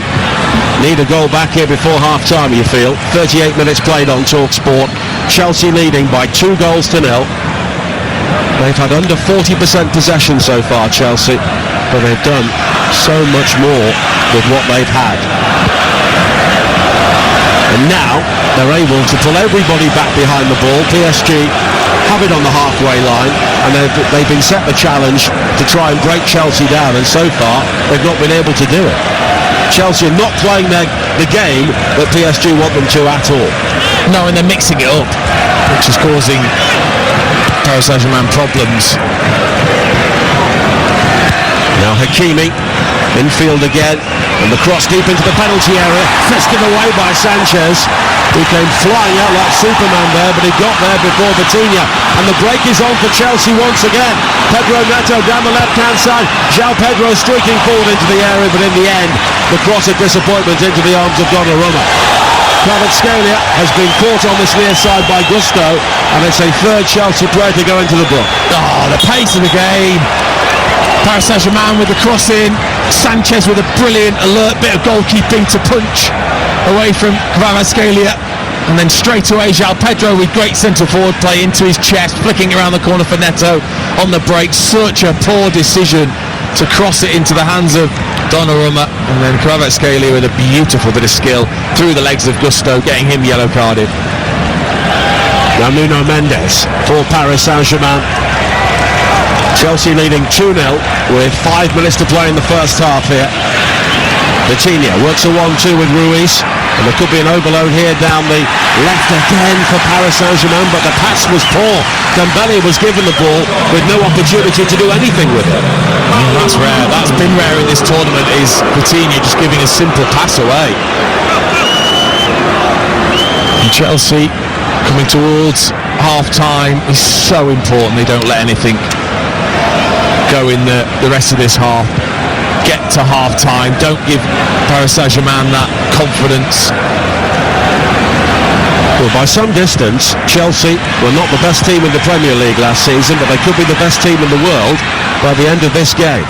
Speaker 1: need a goal back here before half-time, you feel. 38 minutes played on TalkSport. Chelsea leading by 2 goals to 0. They've had under 40% possession so far, Chelsea, but they've done so much more with what they've had. And now they're able to pull everybody back behind the ball. PSG have it on the halfway line, and they've been set the challenge to try and break Chelsea down, and so far they've not been able to do it. Chelsea are not playing the game that PSG want them to at all.
Speaker 3: No, and they're mixing it up, which is causing Paris Saint-Germain problems.
Speaker 1: Now Hakimi, infield again, and the cross deep into the penalty area, fisted away by Sanchez, who came flying out like Superman there, but he got there before Vitinha, and the break is on for Chelsea once again. Pedro Neto down the left-hand side, João Pedro streaking forward into the area, but in the end, the cross of disappointment into the arms of Donnarumma. Kvaratskhelia has been caught on this near side by Gusto, and it's a third Chelsea player to go into the book.
Speaker 3: Oh, the pace of the game. Paris Saint-Germain with the cross in, Sanchez with a brilliant alert bit of goalkeeping to punch away from Kvaratskhelia, and then straight away João Pedro with great centre forward play into his chest, flicking around the corner for Neto on the break. Such a poor decision to cross it into the hands of Donnarumma, and then Kvaratskhelia with a beautiful bit of skill through the legs of Gusto, getting him yellow carded.
Speaker 1: Now Nuno Mendes for Paris Saint-Germain. Chelsea leading 2-0 with 5 minutes to play in the first half here. Vitinha works a 1-2 with Ruiz, and there could be an overload here down the left again for Paris Saint-Germain, but the pass was poor. Dembele was given the ball with no opportunity to do anything with it.
Speaker 3: That's rare. That's been rare in this tournament, is Vitinha just giving a simple pass away. And Chelsea coming towards half-time is so important. They don't let anything go in the rest of this half. Get to half-time. Don't give Paris Saint-Germain that confidence.
Speaker 1: Well, by some distance, Chelsea were not the best team in the Premier League last season, but they could be the best team in the world by the end of this game.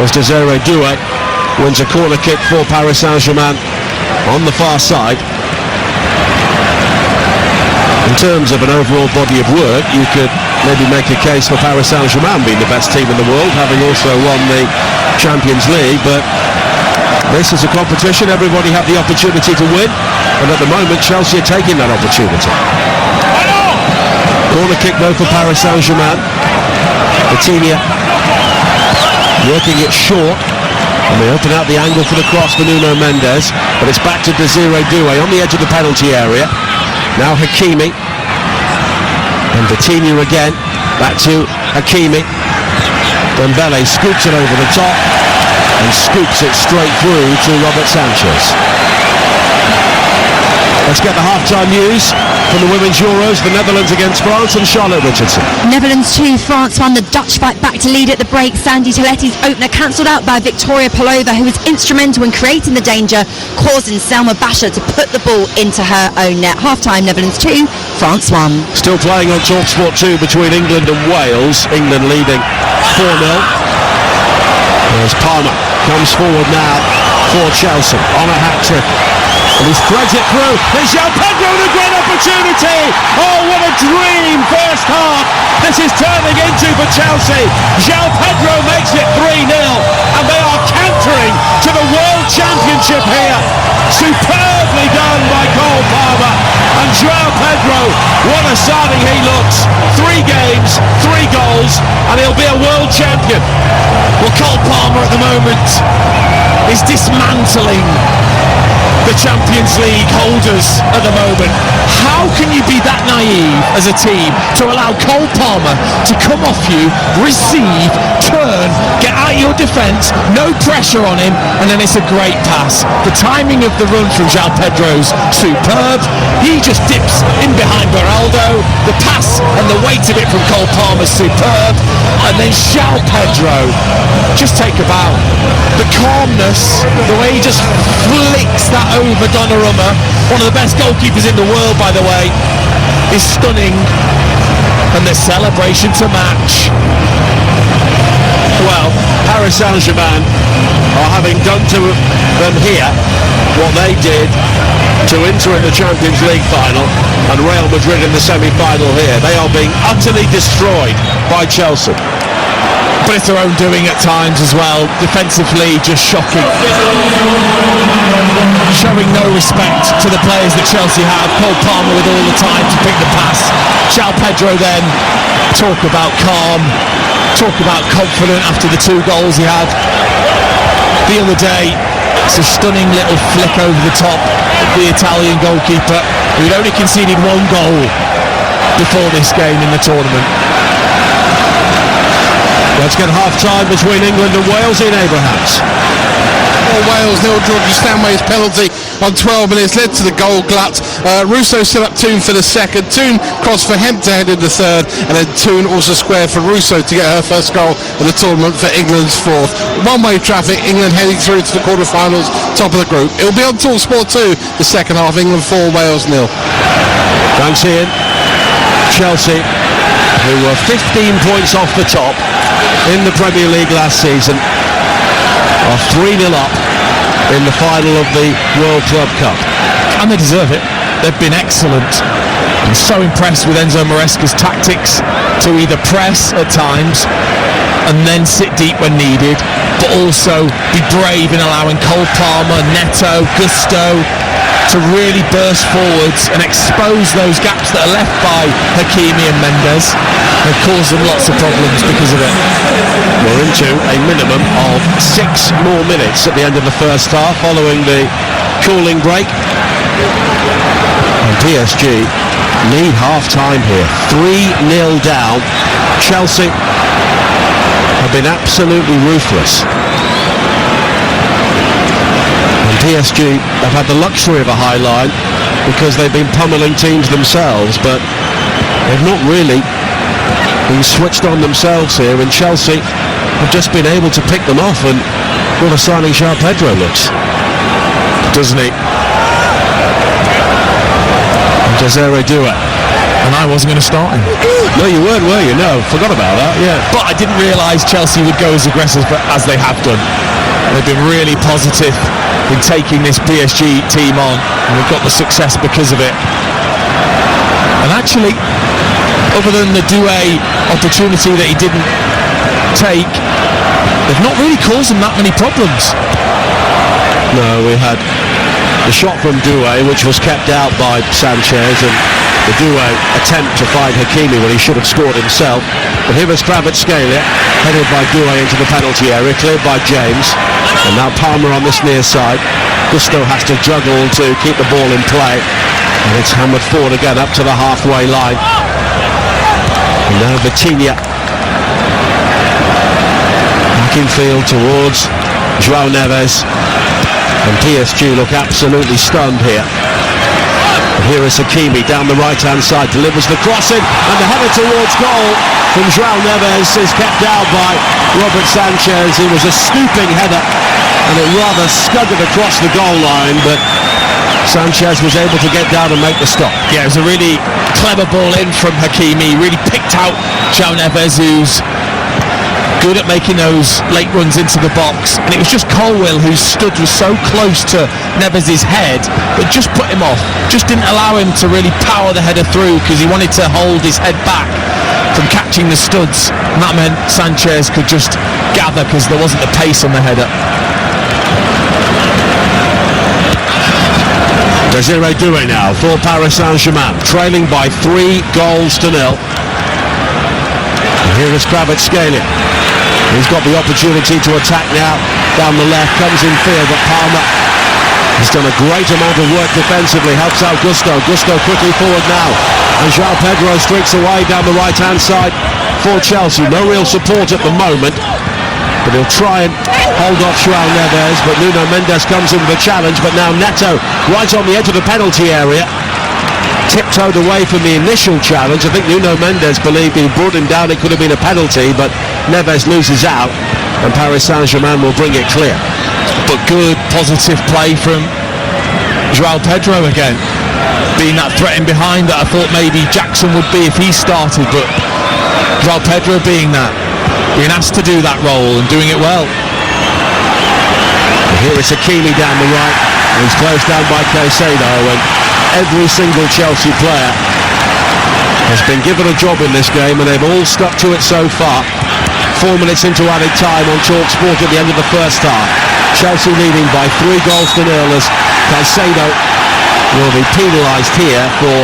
Speaker 1: As Desiree Doué wins a corner kick for Paris Saint-Germain on the far side. In terms of an overall body of work, you could maybe make a case for Paris Saint-Germain being the best team in the world, having also won the Champions League, but this is a competition, everybody had the opportunity to win, and at the moment Chelsea are taking that opportunity. Corner kick though for Paris Saint-Germain. Vitinha working it short, and they open out the angle for the cross for Nuno Mendes, but it's back to Desiree Doué on the edge of the penalty area. Now Hakimi, and Vitinha again, back to Hakimi. Dembele scoops it over the top and scoops it straight through to Robert Sanchez. Let's get the half-time news from the Women's Euros, the Netherlands against France, and Charlotte Richardson.
Speaker 5: Netherlands 2, France 1. The Dutch fight back to lead at the break. Sandy Toletti's opener cancelled out by Victoria Pelova, who was instrumental in creating the danger, causing Selma Basha to put the ball into her own net. Half-time, Netherlands 2, France 1.
Speaker 1: Still playing on TalkSport 2 between England and Wales. England leading 4-0. As Palmer comes forward now for Chelsea on a hat-trick. And he spreads it through. There's João Pedro with a great opportunity. Oh, what a dream first half. This is turning into for Chelsea. João Pedro makes it 3-0. And they are cantering to the World Championship here. Superbly done by Cole Palmer. And And João Pedro, what a signing he looks. 3 games, 3 goals, and he'll be a world champion.
Speaker 3: Well, Cole Palmer at the moment is dismantling the Champions League holders at the moment. How can you be that naive as a team to allow Cole Palmer to come off you, receive, turn, get out your defence, no pressure on him, and then it's a great pass. The timing of the run from João Pedro's superb. He just dips in behind Beraldo. The pass and the weight of it from Cole Palmer's superb. And then João Pedro, just take a bow. The calmness, the way he just flicks that over Donnarumma, one of the best goalkeepers in the world, by the way, is stunning. And the celebration to match.
Speaker 1: Well, Paris Saint-Germain are having done to them here what they did to Inter in the Champions League final and Real Madrid in the semi-final here. They are being utterly destroyed by Chelsea.
Speaker 3: But it's their own doing at times as well. Defensively, just shocking. Showing no respect to the players that Chelsea have. Cole Palmer with all the time to pick the pass. João Pedro then, talk about calm, talk about confident after the 2 goals he had the other day. It's a stunning little flick over the top of the Italian goalkeeper, who'd only conceded 1 goal before this game in the tournament.
Speaker 1: Let's get half-time between England and Wales in Abrahams.
Speaker 4: Wales nil. Georgia Stanway's penalty on 12 minutes led to the goal glut. Russo set up Toon for the second. Toon crossed for Hemp to head in the third, and then Toon also squared for Russo to get her first goal in the tournament for England's 4th. One-way traffic, England heading through to the quarter-finals, top of the group. It'll be on TalkSport 2 the second half. England 4, Wales 0.
Speaker 1: Thanks, Ian. Chelsea, who were 15 points off the top in the Premier League last season, are 3-0 up in the final of the World Club Cup.
Speaker 3: And they deserve it. They've been excellent. I'm so impressed with Enzo Maresca's tactics to either press at times and then sit deep when needed, but also be brave in allowing Cole Palmer, Neto, Gusto to really burst forwards and expose those gaps that are left by Hakimi and Mendes and cause them lots of problems because of it.
Speaker 1: We're into a minimum of 6 more minutes at the end of the first half following the cooling break. And PSG need half-time here. 3-0 down. Chelsea have been absolutely ruthless. PSG have had the luxury of a high line because they've been pummeling teams themselves, but they've not really been switched on themselves here, and Chelsea have just been able to pick them off. And what a signing João Pedro looks, doesn't he? And Desiree Doué.
Speaker 3: And I wasn't going to start him.
Speaker 1: No, you weren't, were you? No, forgot about that, yeah.
Speaker 3: But I didn't realise Chelsea would go as aggressive as they have done. They've been really positive in taking this PSG team on, and they've got the success because of it. And actually, other than the Doué opportunity that he didn't take, they've not really caused them that many problems.
Speaker 1: No, we had the shot from Doué, which was kept out by Sanchez, and the Doué attempt to find Hakimi when he should have scored himself. But here was Kvaratskhelia, headed by Doué into the penalty area, cleared by James. And now Palmer on this near side. Gusto has to juggle to keep the ball in play. And it's hammered forward again up to the halfway line. And now Vitinha back in field towards João Neves. And PSG look absolutely stunned here. And here is Hakimi down the right-hand side, delivers the crossing, and the header towards goal from João Neves is kept out by Robert Sanchez. It was a scooping header, and it rather scudded across the goal line, but Sanchez was able to get down and make the stop.
Speaker 3: Yeah, it was a really clever ball in from Hakimi. Really picked out João Neves, who's good at making those late runs into the box, and it was just Colwill who was so close to Neves' head but just put him off, just didn't allow him to really power the header through because he wanted to hold his head back from catching the studs, and that meant Sanchez could just gather because there wasn't the pace on the header.
Speaker 1: Desiree Doué now for Paris Saint-Germain, trailing by 3 goals to 0. And here is Kvaratskhelia. He's got the opportunity to attack now down the left, comes in fear, but Palmer has done a great amount of work defensively, helps out Gusto quickly forward now, and João Pedro streaks away down the right hand side for Chelsea. No real support at the moment, but he'll try and hold off João Neves, but Nuno Mendes comes in with a challenge, but now Neto right on the edge of the penalty area, tiptoed away from the initial challenge. I think Nuno Mendes believed he brought him down, it could have been a penalty, but Neves loses out and Paris Saint-Germain will bring it clear.
Speaker 3: But good positive play from João Pedro again, being that threat in behind that I thought maybe Jackson would be if he started, but João Pedro being asked to do that role and doing it well.
Speaker 1: And here it's Hakimi down the right, and he's closed down by Caicedo, and every single Chelsea player has been given a job in this game and they've all stuck to it so far. 4 minutes into added time on TalkSport at the end of the first half. Chelsea leading by 3 goals to 0 as Caicedo will be penalised here for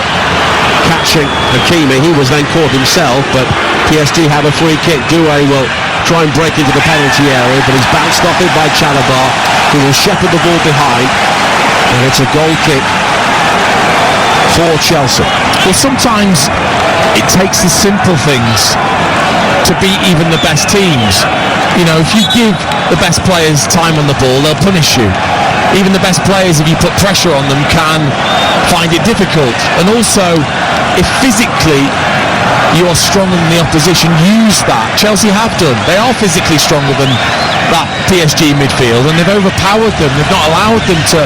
Speaker 1: catching Hakimi. He was then caught himself, but PSG have a free kick. Doué will try and break into the penalty area, but he's bounced off it by Chalobah, who will shepherd the ball behind, and it's a goal kick for Chelsea.
Speaker 3: Well, sometimes it takes the simple things to beat even the best teams. You know, if you give the best players time on the ball, they'll punish you. Even the best players, if you put pressure on them, can find it difficult. And also, if physically you are stronger than the opposition, use that. Chelsea have done. They are physically stronger than that PSG midfield, and they've overpowered them. They've not allowed them to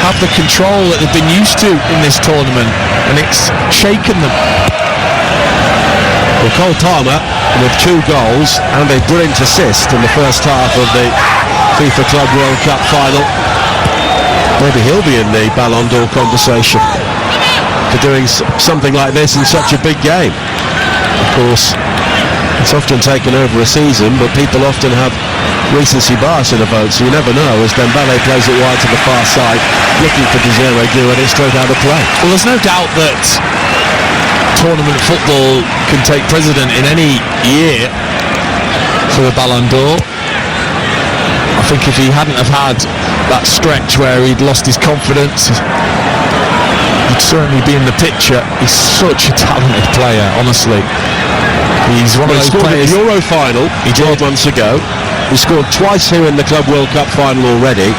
Speaker 3: have the control that they've been used to in this tournament, and it's shaken them.
Speaker 1: Well, Cole Palmer with 2 goals and a brilliant assist in the first half of the FIFA Club World Cup final. Maybe he'll be in the Ballon d'Or conversation for doing something like this in such a big game. Of course, it's often taken over a season, but people often have recency bias in a vote, so you never know, as Dembele plays it wide to the far side, looking for Desiree Doué, and it's straight out of play.
Speaker 3: Well, there's no doubt that tournament football can take precedent in any year for the Ballon d'Or. I think if he hadn't have had that stretch where he'd lost his confidence, he'd certainly be in the picture. He's such a talented player, honestly. He's one of those players.
Speaker 1: In the Euro final 12 months ago. He scored twice here in the Club World Cup final already.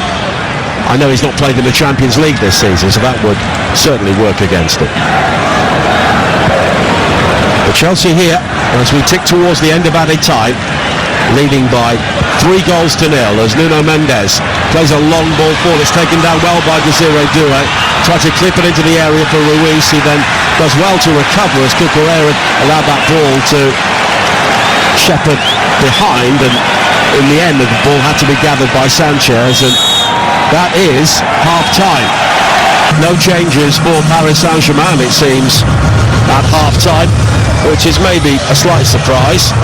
Speaker 1: I know he's not played in the Champions League this season, so that would certainly work against him. But Chelsea here, as we tick towards the end of added time, leading by 3 goals to 0 as Nuno Mendes plays a long ball forward. It's taken down well by Desiree Doué. Tried to clip it into the area for Ruiz. He then does well to recover as Cucurella allowed that ball to shepherd behind, and in the end the ball had to be gathered by Sanchez, and that is half-time. No changes for Paris Saint-Germain, it seems, at half-time, which is maybe a slight surprise.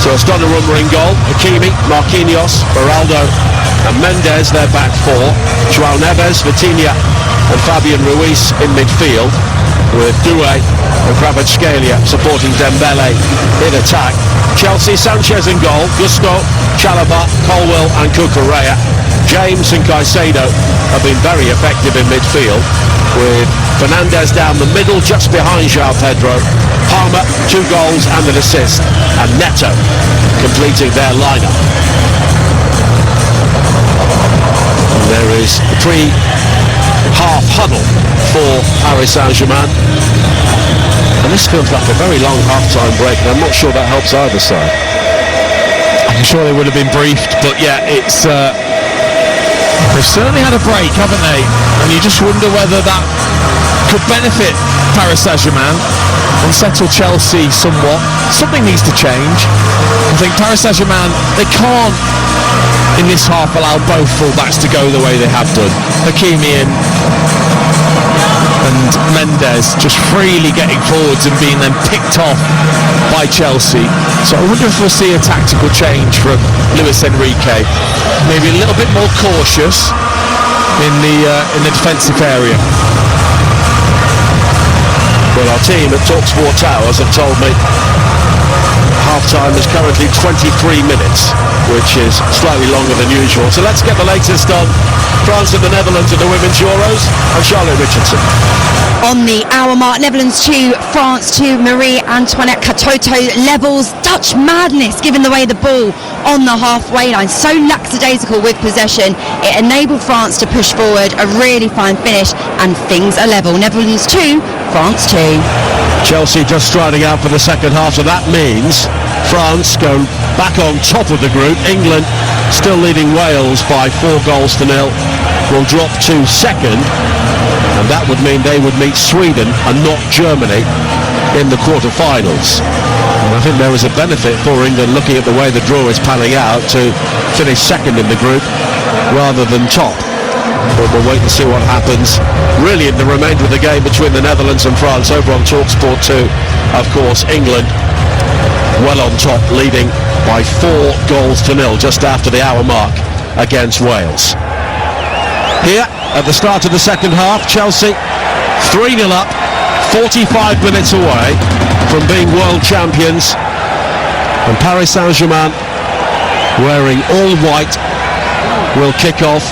Speaker 1: So it's Donnarumma in goal, Hakimi, Marquinhos, Beraldo and Mendes, their back 4. João Neves, Vitinha and Fabian Ruiz in midfield, with Doué and Kvaratskhelia supporting Dembele in attack. Chelsea, Sanchez in goal, Gusto, Chalobah, Colwill and Cucurella. James and Caicedo have been very effective in midfield, with Fernandes down the middle just behind João Pedro. Palmer, 2 goals and an assist, and Neto completing their lineup. And there is the pre-half huddle for Paris Saint-Germain, and this feels like a very long half-time break, and I'm not sure that helps either side.
Speaker 3: I'm sure they would have been briefed, but yeah, it's they've certainly had a break, haven't they? And you just wonder whether that could benefit Paris Saint-Germain and settle Chelsea somewhat. Something needs to change. I think Paris Saint-Germain, they can't in this half allow both full-backs to go the way they have done. Hakimi and Mendes just freely getting forwards and being then picked off by Chelsea. So I wonder if we'll see a tactical change from Luis Enrique. Maybe a little bit more cautious in the defensive area.
Speaker 1: Well, our team at TalkSport Towers have told me half-time is currently 23 minutes, which is slightly longer than usual. So let's get the latest on France and the Netherlands in the Women's Euros, and Charlotte Richardson.
Speaker 5: On the hour mark, Netherlands 2, France 2, Marie-Antoinette Katoto levels Dutch madness, giving away the ball on the halfway line. So lackadaisical with possession. It enabled France to push forward, a really fine finish, and things are level. Netherlands 2, France 2.
Speaker 1: Chelsea just striding out for the second half, so that means France go back on top of the group. England still leading Wales by 4-0 will drop to second, and that would mean they would meet Sweden and not Germany in the quarter-finals. And I think there is a benefit for England, looking at the way the draw is panning out, to finish second in the group rather than top. But we'll wait and see what happens really in the remainder of the game between the Netherlands and France. Over on TalkSport 2, of course, England well on top, leading by 4-0 just after the hour mark against Wales. Here at the start of the second half, Chelsea 3-0 up, 45 minutes away from being world champions, and Paris Saint-Germain, wearing all white, will kick off.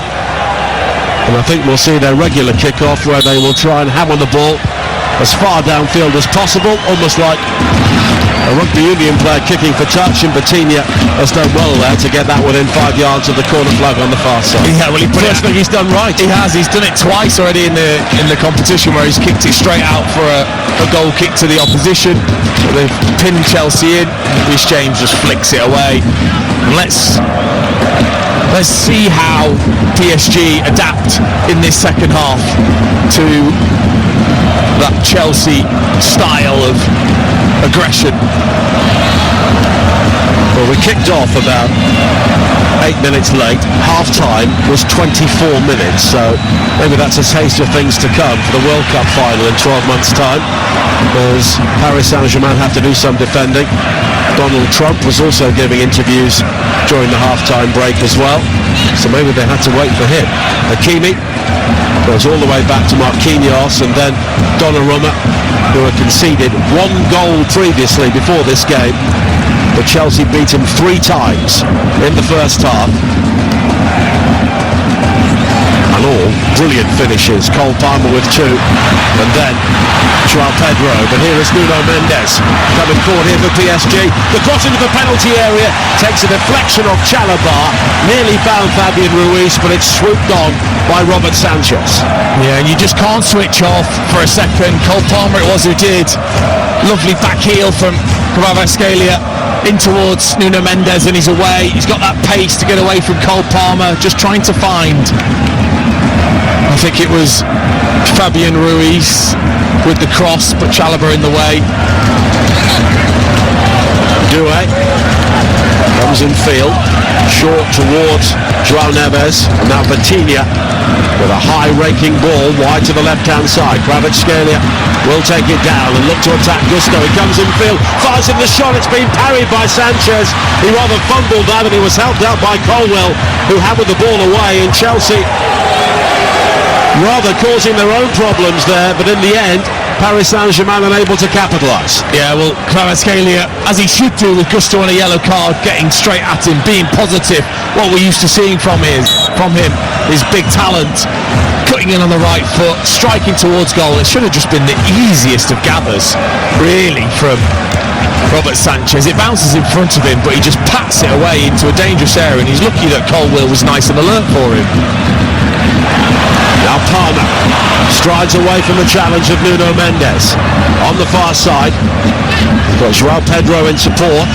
Speaker 1: And I think we'll see their regular kick-off, where they will try and hammer the ball as far downfield as possible, almost like a rugby union player kicking for touch, and Batinha has done well there to get that within 5 yards of the corner flag on the far side.
Speaker 3: Yeah, well,
Speaker 1: First thing he's done right.
Speaker 3: He has. He's done it twice already in the competition, where he's kicked it straight out for a goal kick to the opposition. They've pinned Chelsea in. Rhys James just flicks it away. And let's see how PSG adapt in this second half to that Chelsea style of aggression.
Speaker 1: Well, we kicked off about 8 minutes late. Half-time was 24 minutes, so maybe that's a taste of things to come for the World Cup final in 12 months' time, as Paris Saint-Germain have to do some defending. Donald Trump was also giving interviews during the half-time break as well, so maybe they had to wait for him. Hakimi goes all the way back to Marquinhos, and then Donnarumma, who had conceded 1 goal previously before this game, but Chelsea beat him 3 times in the first half. And all brilliant finishes. Cole Palmer with 2, and then João Pedro. But here is Nuno Mendes coming forward here for PSG. The cross into the penalty area takes a deflection of Chalobah. Nearly found Fabian Ruiz, but it's swooped on by Robert Sanchez.
Speaker 3: Yeah, and you just can't switch off for a second. Cole Palmer it was who did. Lovely back heel from Kvaratskhelia in towards Nuno Mendes, and he's away. He's got that pace to get away from Cole Palmer, just trying to find, I think it was Fabian Ruiz with the cross, but Chalobah in the way.
Speaker 1: Doué comes in field, short towards João Neves, and now Batinha with a high raking ball wide to the left-hand side. Kvaratskhelia will take it down and look to attack Gusto. He comes in field, fires in the shot, it's been parried by Sanchez. He rather fumbled that, and he was helped out by Colwell, who hammered the ball away, and Chelsea rather causing their own problems there, but in the end Paris Saint-Germain unable to capitalise.
Speaker 3: Yeah, well, Kvaratskhelia, as he should do with Gusto on a yellow card, getting straight at him, being positive. What we're used to seeing from him is big talent, cutting in on the right foot, striking towards goal. It should have just been the easiest of gathers, really, from Robert Sanchez. It bounces in front of him, but he just pats it away into a dangerous area, and he's lucky that Colwell was nice and alert for him.
Speaker 1: Now Palmer strides away from the challenge of Nuno Mendes. On the far side, got João Pedro in support.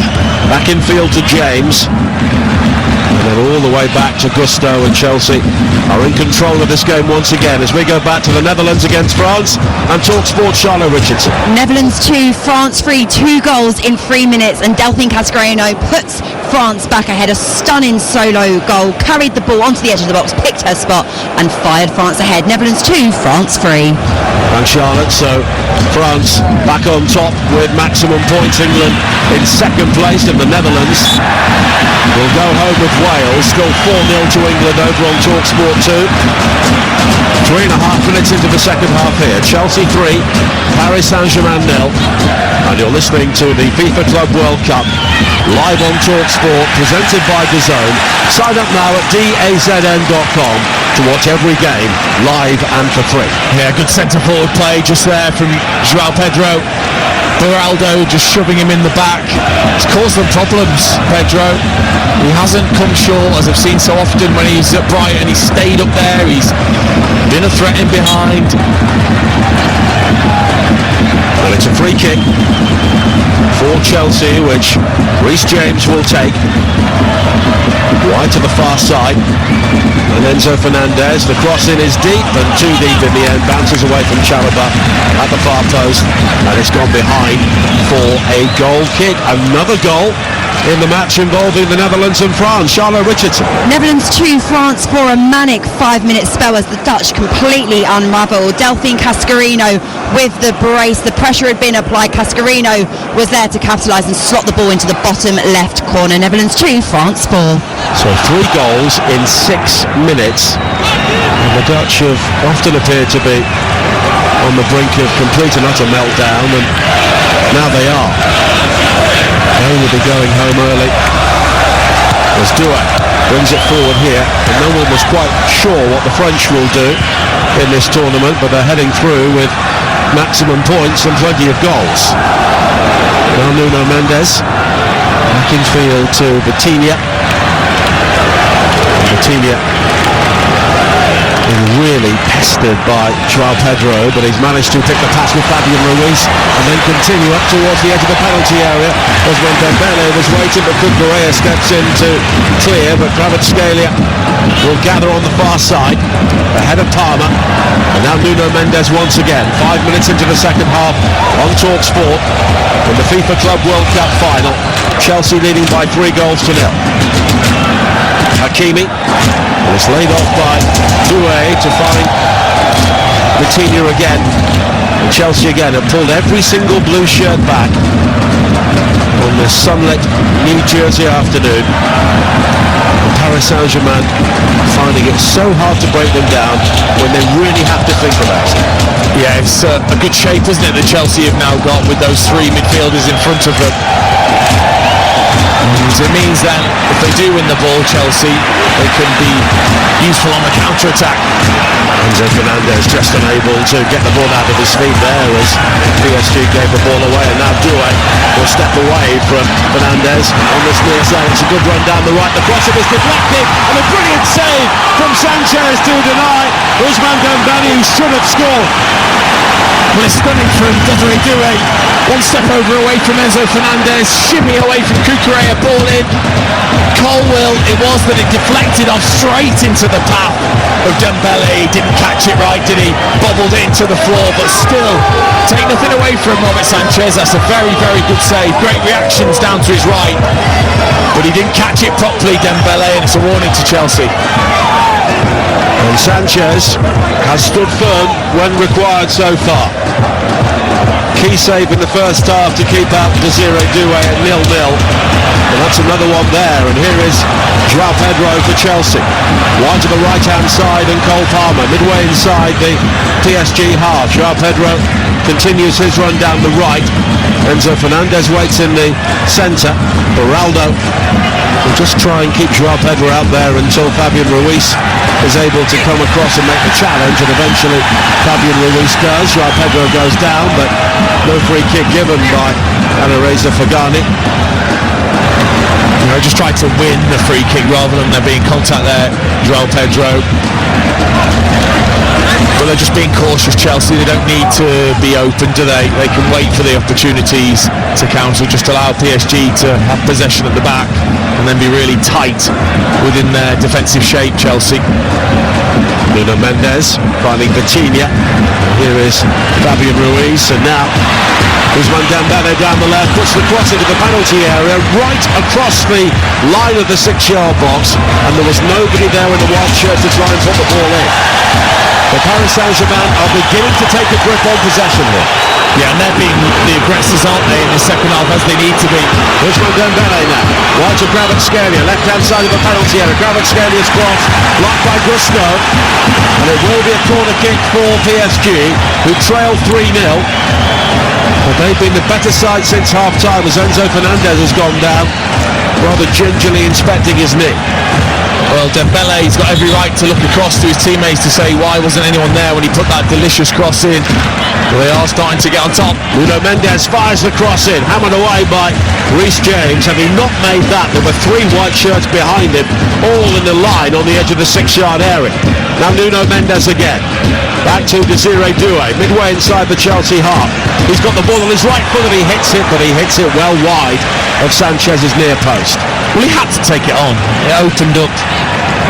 Speaker 1: Back in field to James. And then all the way back to Gusto, and Chelsea are in control of this game once again as we go back to the Netherlands against France and TalkSport Charlotte Richardson.
Speaker 5: Netherlands 2, France 3, 2 goals in 3 minutes, and Delphine Cascareno puts France back ahead. A stunning solo goal, carried the ball onto the edge of the box, picked her spot and fired France ahead. Netherlands 2, France 3.
Speaker 1: And Charlotte, so France back on top with maximum points. England in second place, and the Netherlands will go home with Wales still 4-0 to England over on TalkSport 2. 3.5 minutes into the second half here. Chelsea 3, Paris Saint-Germain 0. And you're listening to the FIFA Club World Cup live on TalkSport, presented by DAZN. Sign up now at dazn.com to watch every game live and for free.
Speaker 3: Yeah, good centre-forward play just there from João Pedro. Beraldo just shoving him in the back. It's caused them problems, Pedro. He hasn't come short, as I've seen so often when he's at Brighton. He's stayed up there, he's been a threat in behind.
Speaker 1: Well, it's a free kick for Chelsea, which Reece James will take. Wide to the far side. And Enzo Fernandez, the cross in is deep and too deep in the end. Bounces away from Chalobah at the far post. And it's gone behind for a goal kick. Another goal in the match involving the Netherlands and France. Charlotte Richardson.
Speaker 5: Netherlands 2, France 4, a manic 5-minute spell as the Dutch completely unravelled. Delphine Cascarino with the brace. The pressure had been applied. Cascarino was there to capitalise and slot the ball into the bottom left corner. Netherlands 2, France 4.
Speaker 1: So 3 goals in 6 minutes. And the Dutch have often appeared to be on the brink of complete and utter meltdown, and now they are. They will be going home early as Doué brings it forward here, and no one was quite sure what the French will do in this tournament, but they're heading through with maximum points and plenty of goals. Now Nuno Mendes back in field to Vitinha. Vitinha really pestered by João Pedro, but he's managed to pick the pass with Fabian Ruiz and then continue up towards the edge of the penalty area as when Dembele was waiting, but Cucurella steps in to clear, but Kvaratskhelia will gather on the far side ahead of Palmer. And now Nuno Mendes once again, 5 minutes into the second half on TalkSport in the FIFA Club World Cup final. Chelsea leading by 3 goals to 0. Hakimi, and it's laid off by Doué to find Vitinha again. And Chelsea again have pulled every single blue shirt back on this sunlit New Jersey afternoon. And Paris Saint-Germain finding it so hard to break them down when they really have to think about it.
Speaker 3: Yeah, it's a good shape, isn't it, that Chelsea have now got with those 3 midfielders in front of them. It means then if they do win the ball, Chelsea, they can be useful on the counter-attack.
Speaker 1: Enzo Fernandez just unable to get the ball out of his feet there as PSG gave the ball away, and now Doué will step away from Fernandez on this near side. It's a good run down the right, the cross is deflected, and a brilliant save from Sanchez to deny Ousmane Dembele, who should have scored.
Speaker 3: Well, it's stunning from Desiree Doué. One step over away from Enzo Fernandez, shimmy away from Cucurella, ball in. Colwill, it was that it deflected off straight into the path of Dembele. Didn't catch it right, did he? Bobbled it into the floor, but still, take nothing away from Robert Sanchez. That's a very, very good save. Great reactions down to his right, but he didn't catch it properly, Dembele, and it's a warning to Chelsea.
Speaker 1: And Sanchez has stood firm when required so far. Key save in the first half to keep out Desiree Doué at 0-0. And that's another one there. And here is João Pedro for Chelsea. Wide to the right-hand side and Cole Palmer midway inside the PSG half. João Pedro continues his run down the right. Enzo Fernandez waits in the centre. Beraldo will just try and keep João Pedro out there until Fabian Ruiz is able to come across and make the challenge, and eventually Fabian Ruiz does. João Pedro goes down, but no free kick given by Anareza Fagani.
Speaker 3: You know, just tried to win the free kick rather than there being contact there, João Pedro. But they're just being cautious, Chelsea. They don't need to be open, do they? They can wait for the opportunities to counter, just allow PSG to have possession at the back and then be really tight within their defensive shape, Chelsea.
Speaker 1: Nuno Mendes finding Vitinha. Here is Fabian Ruiz, and now Ousmane Dembele down the left, puts the cross into the penalty area, right across the line of the 6-yard box, and there was nobody there in the white shirt to try and put the ball in. The Paris Saint-Germain are beginning to take a grip on possession here.
Speaker 3: Yeah, and they're being the aggressors, aren't they, in the second half, as they need to be.
Speaker 1: Here's Dembele now. Wide to Kvaratskhelia, left-hand side of the penalty area. Kvaratskelia's cross, blocked by Gusto. And it will be a corner kick for PSG, who trail 3-0. But they've been the better side since half-time as Enzo Fernandez has gone down, rather gingerly inspecting his knee.
Speaker 3: Well, Dembele's got every right to look across to his teammates to say why wasn't anyone there when he put that delicious cross in. Well, they are starting to get on top.
Speaker 1: Nuno Mendes fires the cross in, hammered away by Reece James. Having not made that, there were 3 white shirts behind him, all in the line on the edge of the 6-yard area. Now Nuno Mendes again. Back to Desiree Doué, midway inside the Chelsea half. He's got the ball on his right foot and he hits it, but he hits it well wide of Sanchez's near post.
Speaker 3: Well, he had to take it on. It opened up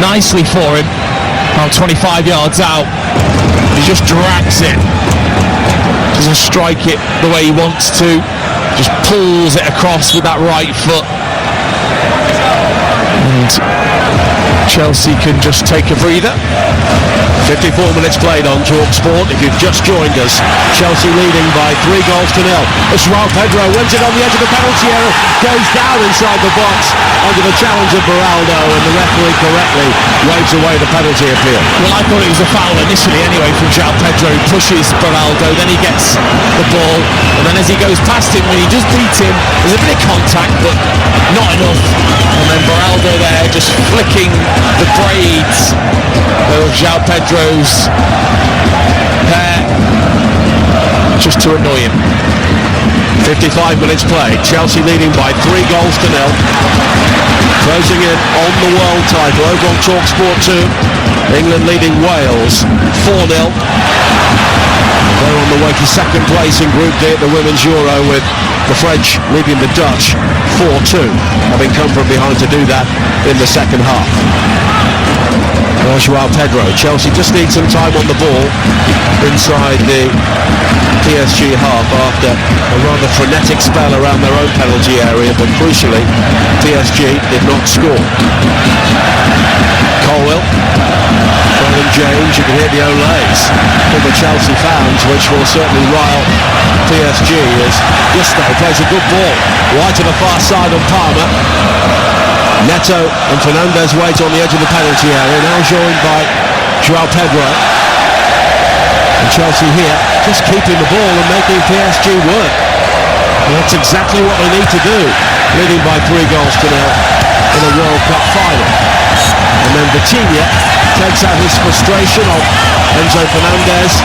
Speaker 3: nicely for him. About 25 yards out. He just drags it. Doesn't strike it the way he wants to. Just pulls it across with that right foot. And Chelsea can just take a breather.
Speaker 1: 54 minutes played on TalkSport. If you've just joined us, Chelsea leading by 3-0. As João Pedro wins it on the edge of the penalty area, goes down inside the box under the challenge of Beraldo, and the referee correctly waves away the penalty appeal.
Speaker 3: Well, I thought it was a foul initially anyway from João Pedro, who pushes Beraldo, then he gets the ball, and then as he goes past him, when he does beat him, there's a bit of contact, but not enough. And then Beraldo there just flicking the braids of João Pedro's hair just to annoy him.
Speaker 1: 55 minutes played, Chelsea leading by 3-0. Closing in on the world title over on TalkSport 2. England leading Wales 4-0. They're on the way to second place in Group D at the Women's Euro, with the French leading the Dutch 4-2, having come from behind to do that in the second half. João Pedro. Chelsea just need some time on the ball inside the PSG half after a rather frenetic spell around their own penalty area, but crucially PSG did not score. Colwell, Colin James, you can hear the olays from the Chelsea fans, which will certainly rile PSG as Gusto plays a good ball wide to the far side on Palmer. Neto and Fernandez wait on the edge of the penalty area, now joined by João Pedro. And Chelsea here just keeping the ball and making PSG work. And that's exactly what they need to do, leading by 3-0 in a World Cup final. And then Vitinha takes out his frustration on Enzo Fernandez,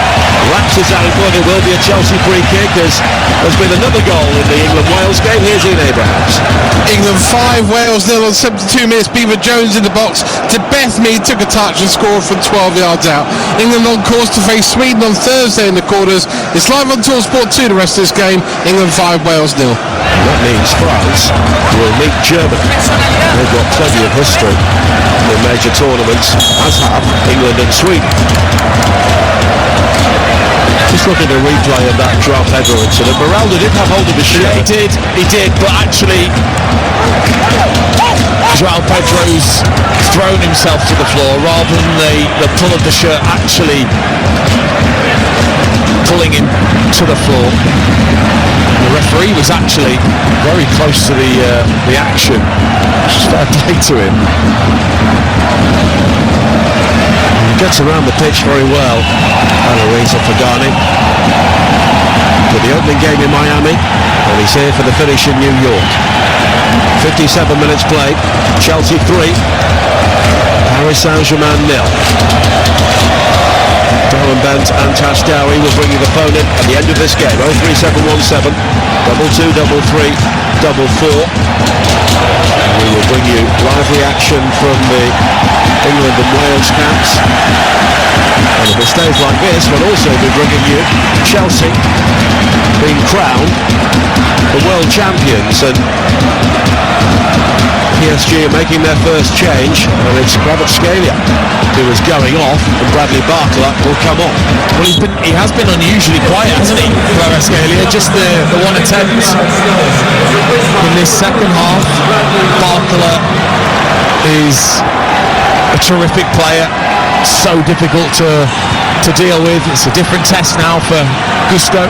Speaker 1: wraps his ankle, and it will be a Chelsea free kick as there's been another goal in the England-Wales game. Here's Ian Abrahams.
Speaker 4: England 5, Wales 0 on 72 minutes. Beaver Jones in the box. De Bethme took a touch and scored from 12 yards out. England on course to face Sweden on Thursday in the quarters. It's live on TalkSport 2 the rest of this game. England 5, Wales 0.
Speaker 1: That means France will meet Germany. They've got plenty of history in major tournaments, as have England and Sweden. Just look at the replay of that João Pedro incident. Beraldo didn't have hold of his shirt.
Speaker 3: He did, but actually João Pedro's thrown himself to the floor rather than the pull of the shirt actually pulling him to the floor. The referee was actually very close to the action. Fair play to him.
Speaker 1: He gets around the pitch very well, Aloisa Fagani. For the opening game in Miami, and he's here for the finish in New York. 57 minutes played, Chelsea 3, Paris Saint-Germain 0. Darren Bent and Tash Dowie will bring you the phone in at the end of this game. 03717 2233 44. We will bring you live reaction from the England and Wales camps. And if it stays like this, we'll also be bringing you Chelsea being crowned the world champions, and PSG are making their first change, and it's Kvaratskhelia who is going off, and Bradley Barcola will come on.
Speaker 3: Well, he has been unusually quiet, hasn't he, Kvaratskhelia? Just the one attempt in this second half. Barcola is a terrific player, so difficult to deal with. It's a different test now for Gusto.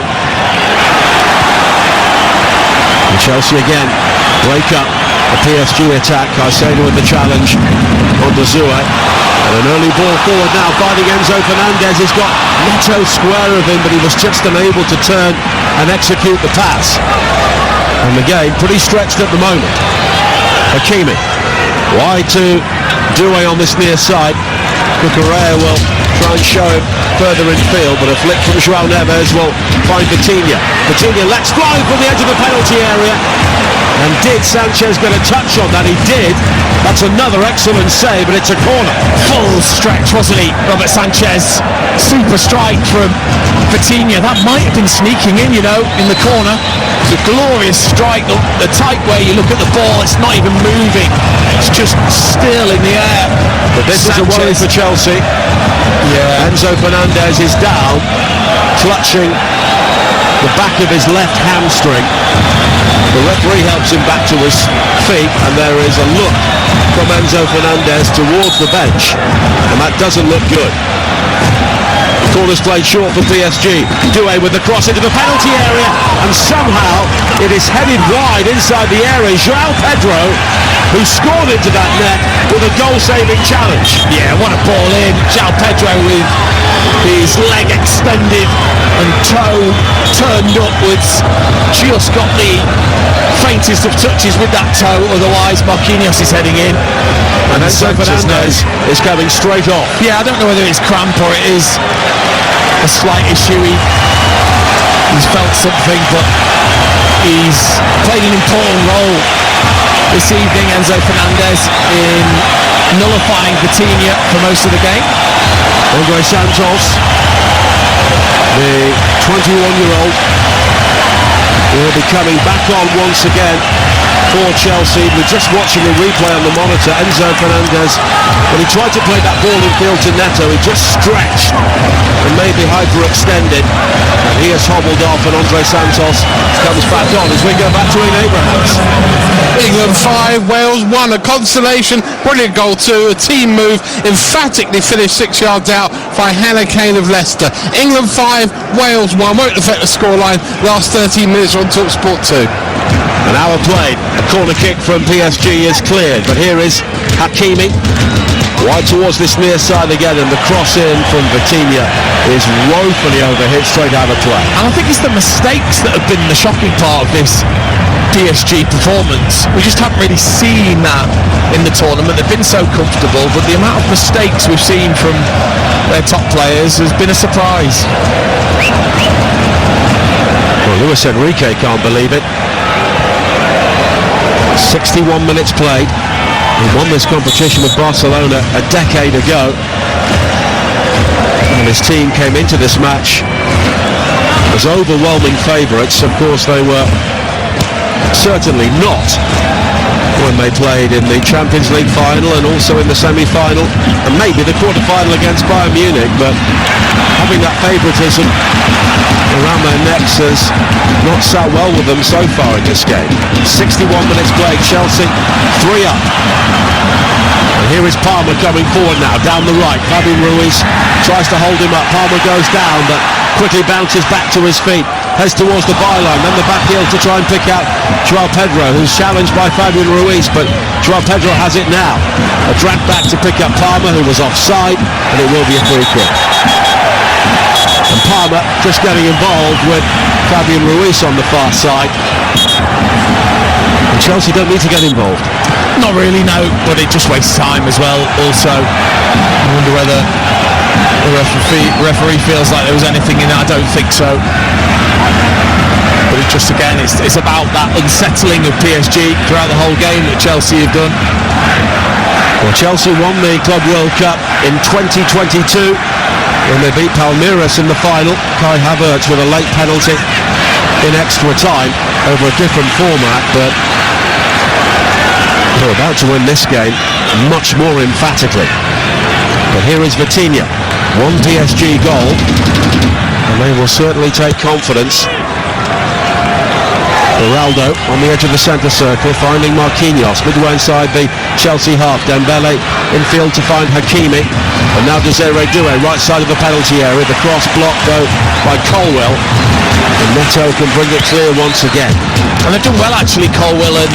Speaker 1: And Chelsea again break up the PSG attack. Caicedo with the challenge on Zoué. And an early ball forward now, finding Enzo Fernandez. He's got Neto square of him, but he was just unable to turn and execute the pass. And the game pretty stretched at the moment. Hakimi wide to Doué on this near side. Cucurella will try and show him further in field, but a flick from João Neves will find Vitinha. Vitinha lets fly from the edge of the penalty area. And did Sanchez get a touch on that? He did. That's another excellent save, but it's a corner.
Speaker 3: Full stretch, wasn't he, Robert Sanchez? Super strike from Vitinha. That might have been sneaking in, in the corner. It's a glorious strike. The tight way you look at the ball, it's not even moving. It's just still in the air.
Speaker 1: But this is a worry for Chelsea.
Speaker 3: Yeah.
Speaker 1: Enzo Fernandez is down, clutching the back of his left hamstring. The referee helps him back to his feet, and there is a look from Enzo Fernandez towards the bench, and that doesn't look good. Corner's played short for PSG. Doué with the cross into the penalty area, and somehow it is headed wide inside the area. João Pedro, who scored into that net with a goal-saving challenge.
Speaker 3: Yeah, what a ball in. João Pedro with his leg extended and toe turned upwards. Just got the faintest of touches with that toe, otherwise Marquinhos is heading in.
Speaker 1: And Enzo Fernandez is coming straight off.
Speaker 3: Yeah, I don't know whether it's cramp or it is a slight issue. He's felt something, but he's played an important role this evening, Enzo Fernandez, in nullifying Vitinha for most of the game.
Speaker 1: Andre Santos, the 21-year-old, will be coming back on once again for Chelsea. We're just watching the replay on the monitor. Enzo Fernandez, when he tried to play that ball in field to Neto, he just stretched and maybe hyperextended, and he has hobbled off, and Andre Santos comes back on as we go back to Ian Abrahams.
Speaker 4: England 5, Wales 1, a consolation, brilliant goal too, a team move, emphatically finished 6 yards out by Hannah Kane of Leicester. England 5, Wales 1, won't affect the scoreline, last 13 minutes on TalkSport 2.
Speaker 1: An hour played, a corner kick from PSG is cleared, but here is Hakimi, wide towards this near side again, and the cross in from Vitinha is woefully overhit straight out of play.
Speaker 3: And I think it's the mistakes that have been the shocking part of this PSG performance. We just haven't really seen that in the tournament. They've been so comfortable, but the amount of mistakes we've seen from their top players has been a surprise.
Speaker 1: Well, Luis Enrique can't believe it. 61 minutes played. He won this competition with Barcelona a decade ago, and his team came into this match as overwhelming favourites. Of course, they were certainly not when they played in the Champions League final and also in the semi-final and maybe the quarter-final against Bayern Munich, but having that favouritism around their necks has not sat well with them so far in this game. 61 minutes played, Chelsea 3 up. And here is Palmer coming forward now, down the right. Fabian Ruiz tries to hold him up. Palmer goes down, but quickly bounces back to his feet, heads towards the byline, then the back heel to try and pick out João Pedro, who's challenged by Fabian Ruiz, but João Pedro has it now. A drag back to pick up Palmer, who was offside, and it will be a free kick. And Palmer just getting involved with Fabian Ruiz on the far side. And Chelsea don't need to get involved.
Speaker 3: Not really, no, but it just wastes time as well. Also, I wonder whether the referee feels like there was anything in it. I don't think so. But it just, again, it's about that unsettling of PSG throughout the whole game that Chelsea have done.
Speaker 1: Well, Chelsea won the Club World Cup in 2022 when they beat Palmeiras in the final. Kai Havertz with a late penalty in extra time over a different format, but they're about to win this game much more emphatically. But here is Vitinha, one PSG goal, and they will certainly take confidence Beraldo on the edge of the centre circle, finding Marquinhos midway inside the Chelsea half. Dembele infield to find Hakimi, and now Desiree Doué right side of the penalty area. The cross blocked though by Colwill, and Neto can bring it clear once again.
Speaker 3: And they've done well actually, Colwill and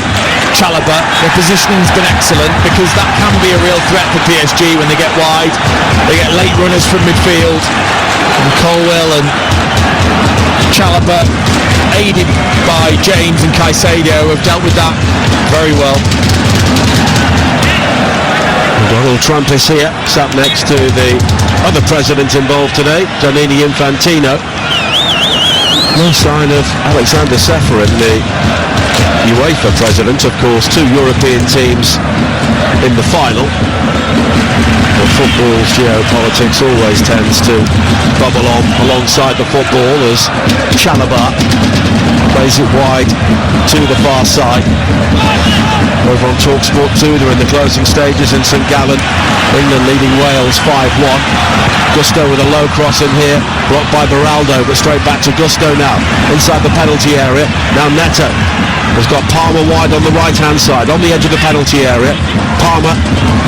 Speaker 3: Chalobah. Their positioning's been excellent, because that can be a real threat for PSG when they get wide. They get late runners from midfield, and Colwill and Chalobah, aided by James and Caicedo, have dealt with that very well.
Speaker 1: Donald Trump is here, sat next to the other president involved today, Gianni Infantino. No sign of Alexander Ceferin, the UEFA president. Of course, 2 European teams in the final. Well, football's geopolitics always tends to bubble on alongside the football as Chalobah plays it wide to the far side. Over on TalkSport 2, they're in the closing stages in St Gallen. England leading Wales 5-1. Gusto with a low cross in here, blocked by Beraldo, but straight back to Gusto now, inside the penalty area. Now Neto has got Palmer wide on the right-hand side, on the edge of the penalty area. Palmer,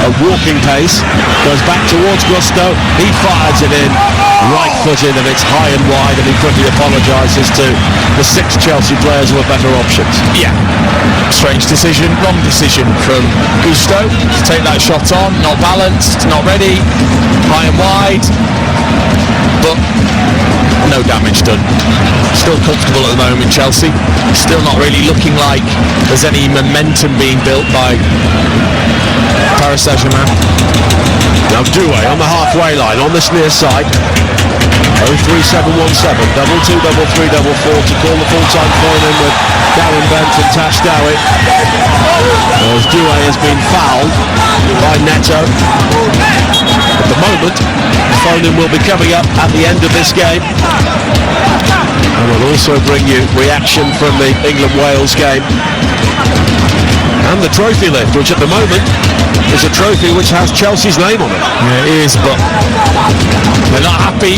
Speaker 1: at walking pace, goes back towards Gusto. He fires it in, right-footed, and it's high and wide, and he quickly apologises to the 6 Chelsea players who are better options.
Speaker 3: Yeah, strange decision, wrong decision from Gusto to take that shot on. Not balanced, not ready, high and wide, but no damage done. Still comfortable at the moment, Chelsea. Still not really looking like there's any momentum being built by Paris Saint-Germain.
Speaker 1: Now Doué on the halfway line, on this near side. 03717, 2-2, 3-4 to call the full-time phone-in with Darren Bent and Tash Dowie. As Doué has been fouled by Neto. At the moment, the phone-in will be coming up at the end of this game. And we'll also bring you reaction from the England-Wales game. And the trophy lift, which at the moment is a trophy which has Chelsea's name on it.
Speaker 3: Yeah, it is, but they're not happy.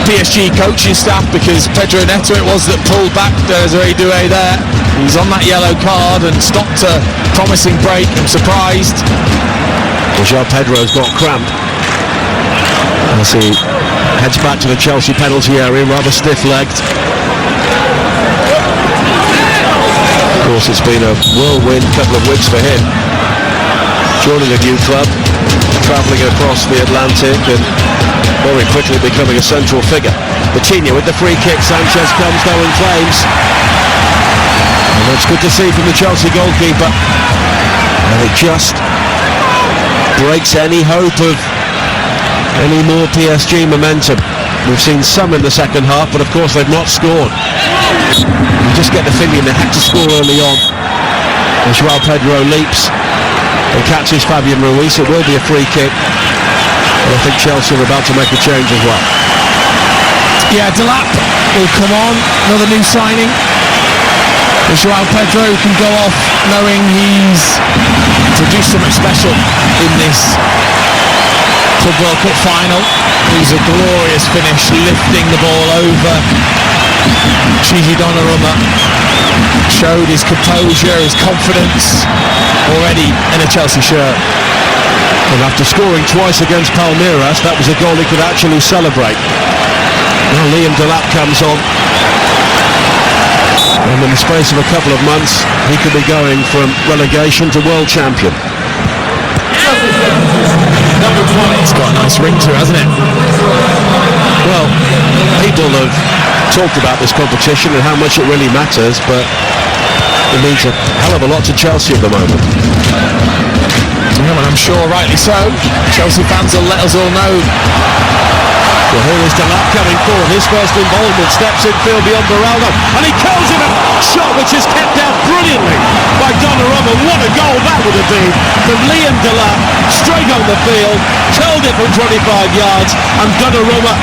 Speaker 3: PSG coaching staff, because Pedro Neto it was that pulled back Desiree Doué there. He's on that yellow card and stopped a promising break. I'm surprised.
Speaker 1: João Pedro's got cramp as he heads back to the Chelsea penalty area, rather stiff-legged. Of course, it's been a whirlwind couple of weeks for him, joining a new club, travelling across the Atlantic, and very quickly becoming a central figure. Coutinho with the free kick. Sanchez comes though and claims, and that's good to see from the Chelsea goalkeeper, and it just breaks any hope of any more PSG momentum. We've seen some in the second half, but of course they've not scored. You just get the feeling they had to score early on. And João Pedro leaps and catches Fabian Ruiz. It will be a free kick. And I think Chelsea are about to make a change as well.
Speaker 3: Yeah, Delap will come on, another new signing. And João Pedro can go off knowing he's produced something special in this Club World Cup final. It was a glorious finish, lifting the ball over Gigi Donnarumma. Showed his composure, his confidence, already in a Chelsea shirt.
Speaker 1: And after scoring twice against Palmeiras, that was a goal he could actually celebrate. Now Liam Delap comes on, and in the space of a couple of months he could be going from relegation to world champion.
Speaker 3: It's got a nice ring to it, hasn't it?
Speaker 1: Well, people have talked about this competition and how much it really matters, but it means a hell of a lot to Chelsea at the moment.
Speaker 3: Yeah, and I'm sure rightly so. Chelsea fans will let us all know.
Speaker 1: Well, here is Delap coming forward, his first involvement, steps in field beyond Beraldo, and he curls in a shot which is kept out brilliantly by Donnarumma. What a goal that would have been from Liam Delap, straight on the field, curled it from 25 yards, and Donnarumma,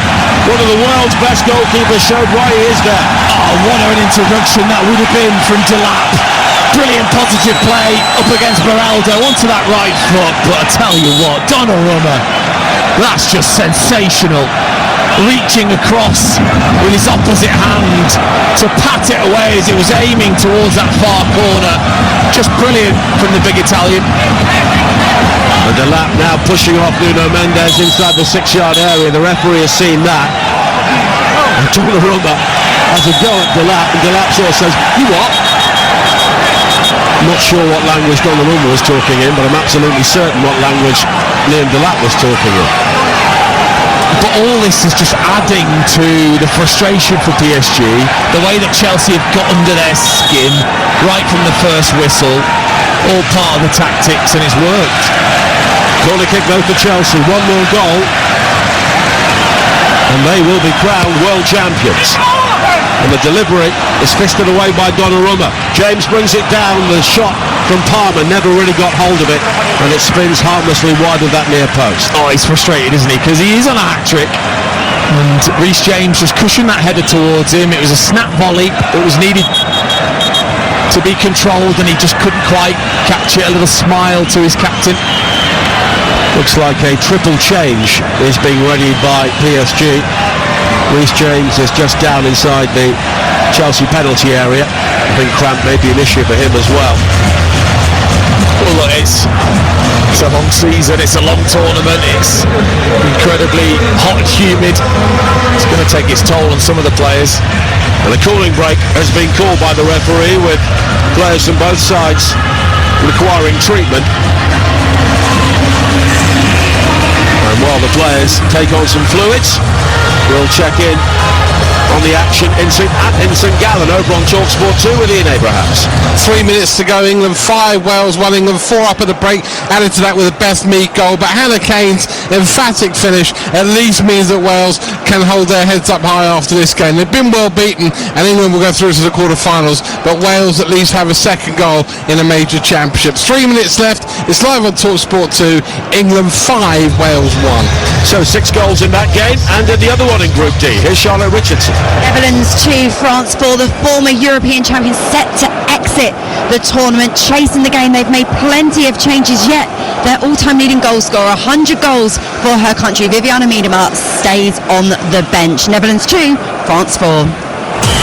Speaker 1: one of the world's best goalkeepers, showed why he is there.
Speaker 3: Oh, what an interruption that would have been from Delap. Brilliant positive play up against Beraldo, onto that right foot, but I tell you what, Donnarumma, that's just sensational. reaching across with his opposite hand to pat it away as it was aiming towards that far corner. Just brilliant from the big Italian.
Speaker 1: And Delap now pushing off Nuno Mendes inside the 6-yard area. The referee has seen that. And Donnarumma has a go at Delap, and Delap sort of says, "You what?" I'm not sure what language Donnarumma was talking in, but I'm absolutely certain what language Liam Delap was talking in.
Speaker 3: But all this is just adding to the frustration for PSG, the way that Chelsea have got under their skin right from the first whistle, all part of the tactics, and it's worked.
Speaker 1: Corner kick though for Chelsea, one more goal, and they will be crowned world champions. And the delivery is fisted away by Donnarumma. James brings it down, the shot from Palmer never really got hold of it, and it spins harmlessly wide of that near post.
Speaker 3: Oh, he's frustrated, isn't he? Because he is on a hat-trick, and Reece James just cushioned that header towards him. It was a snap volley that was needed to be controlled, and he just couldn't quite catch it. A little smile to his captain.
Speaker 1: Looks like a triple change is being readied by PSG. Reece James is just down inside the Chelsea penalty area. I think cramp may be an issue for him as well.
Speaker 3: Well, look, it's a long season, it's a long tournament, it's incredibly hot and humid. It's going to take its toll on some of the players.
Speaker 1: And a cooling break has been called by the referee, with players from both sides requiring treatment. And while the players take on some fluids, we'll check in on the action in St Gallen over on TalkSport 2 with Ian Abrahams.
Speaker 4: 3 minutes to go, England 5, Wales 1, England 4 up at the break, added to that with a Beth Mead goal, but Hannah Kane's emphatic finish at least means that Wales can hold their heads up high after this game. They've been well beaten and England will go through to the quarter-finals, but Wales at least have a second goal in a major championship. 3 minutes left, it's live on TalkSport 2, England 5, Wales 1.
Speaker 1: So 6 goals in that game, and in the other one in Group D, here's Charlotte Richardson.
Speaker 5: Netherlands 2, France 4. The former European champions set to exit the tournament, chasing the game. They've made plenty of changes, yet their all-time leading goal scorer, 100 goals for her country, Viviana Miedema, stays on the bench. Netherlands 2, France 4.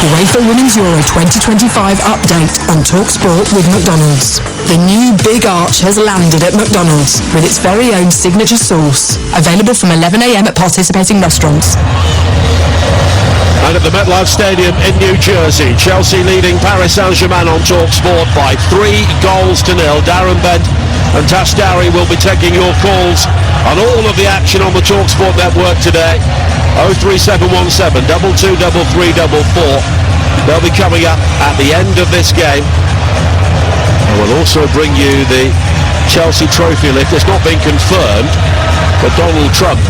Speaker 6: UEFA Women's Euro 2025 update on TalkSport with McDonald's. The new Big Arch has landed at McDonald's with its very own signature sauce. Available from 11 a.m. at participating restaurants.
Speaker 1: And at the MetLife Stadium in New Jersey, Chelsea leading Paris Saint-Germain on TalkSport by 3 goals to 0. Darren Bent and Tash Dowry will be taking your calls on all of the action on the TalkSport network today. 03717 223344. They'll be coming up at the end of this game. And we'll also bring you the Chelsea trophy lift. It's not been confirmed, but Donald Trump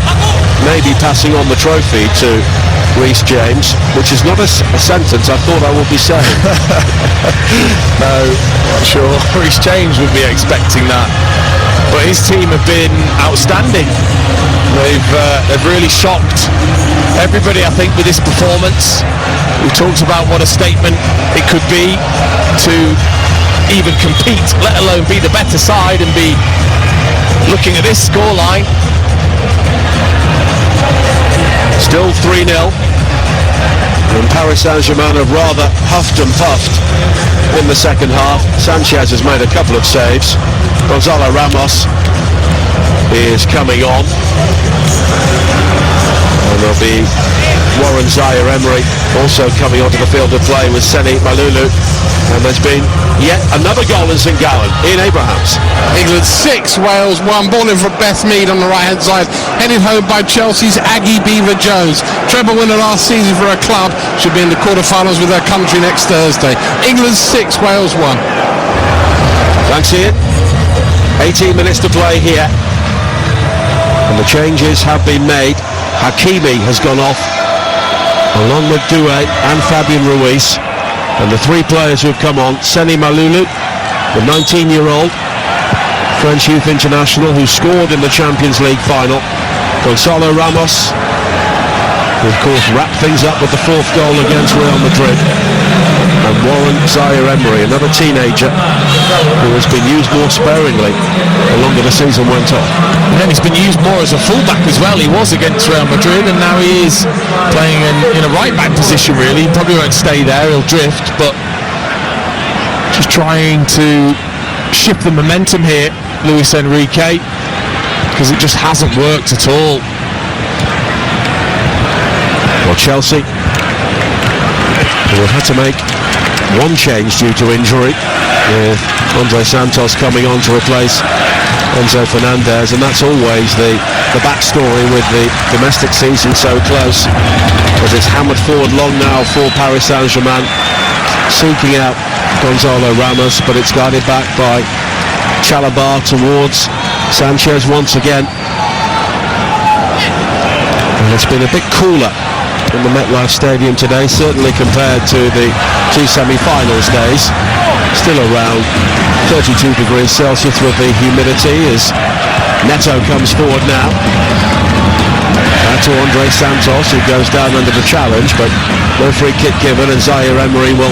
Speaker 1: may be passing on the trophy to Reece James, which is not a sentence I thought I would be saying.
Speaker 3: No, not sure Reece James would be expecting that. But his team have been outstanding. They've really shocked everybody, I think, with this performance. We talked about what a statement it could be to even compete, let alone be the better side and be looking at this scoreline.
Speaker 1: Still 3-0. And Paris Saint-Germain have rather huffed and puffed in the second half. Sanchez has made a couple of saves. Gonzalo Ramos is coming on. And there'll be Warren Zaire-Emery also coming onto the field of play with Seni Malulu. And there's been yet another goal in St Gallen. Ian Abrahams.
Speaker 4: England 6, Wales 1. Ball in for Beth Mead on the right-hand side. Headed home by Chelsea's Aggie Beaver-Jones. Treble winner last season for her club. Should be in the quarter-finals with her country next Thursday. England 6, Wales 1.
Speaker 1: Thanks, Ian. 18 minutes to play here. And the changes have been made. Hakimi has gone off, along with Doué and Fabian Ruiz. And the 3 players who have come on, Seni Malulu, the 19-year-old French youth international who scored in the Champions League final. Gonzalo Ramos, who of course wrapped things up with the 4th goal against Real Madrid. And Warren Zaire-Emery, another teenager who who has been used more sparingly the longer the season went on.
Speaker 3: And then he's been used more as a fullback as well. He was against Real Madrid, and now he is playing in a right-back position, really. He probably won't stay there, he'll drift, but just trying to shift the momentum here, Luis Enrique, because it just hasn't worked at all.
Speaker 1: Well, Chelsea will have to make one change due to injury, with Andre Santos coming on to replace Enzo Fernandez, and that's always the backstory with the domestic season so close, as it's hammered forward long now for Paris Saint-Germain, seeking out Gonzalo Ramos, but it's guided back by Chalobah towards Sanchez once again. And it's been a bit cooler in the MetLife Stadium today, certainly compared to the two semi-finals days. Still around 32 degrees Celsius with the humidity as Neto comes forward now. Back to Andre Santos, who goes down under the challenge, but no free kick given, and Zaire Emery will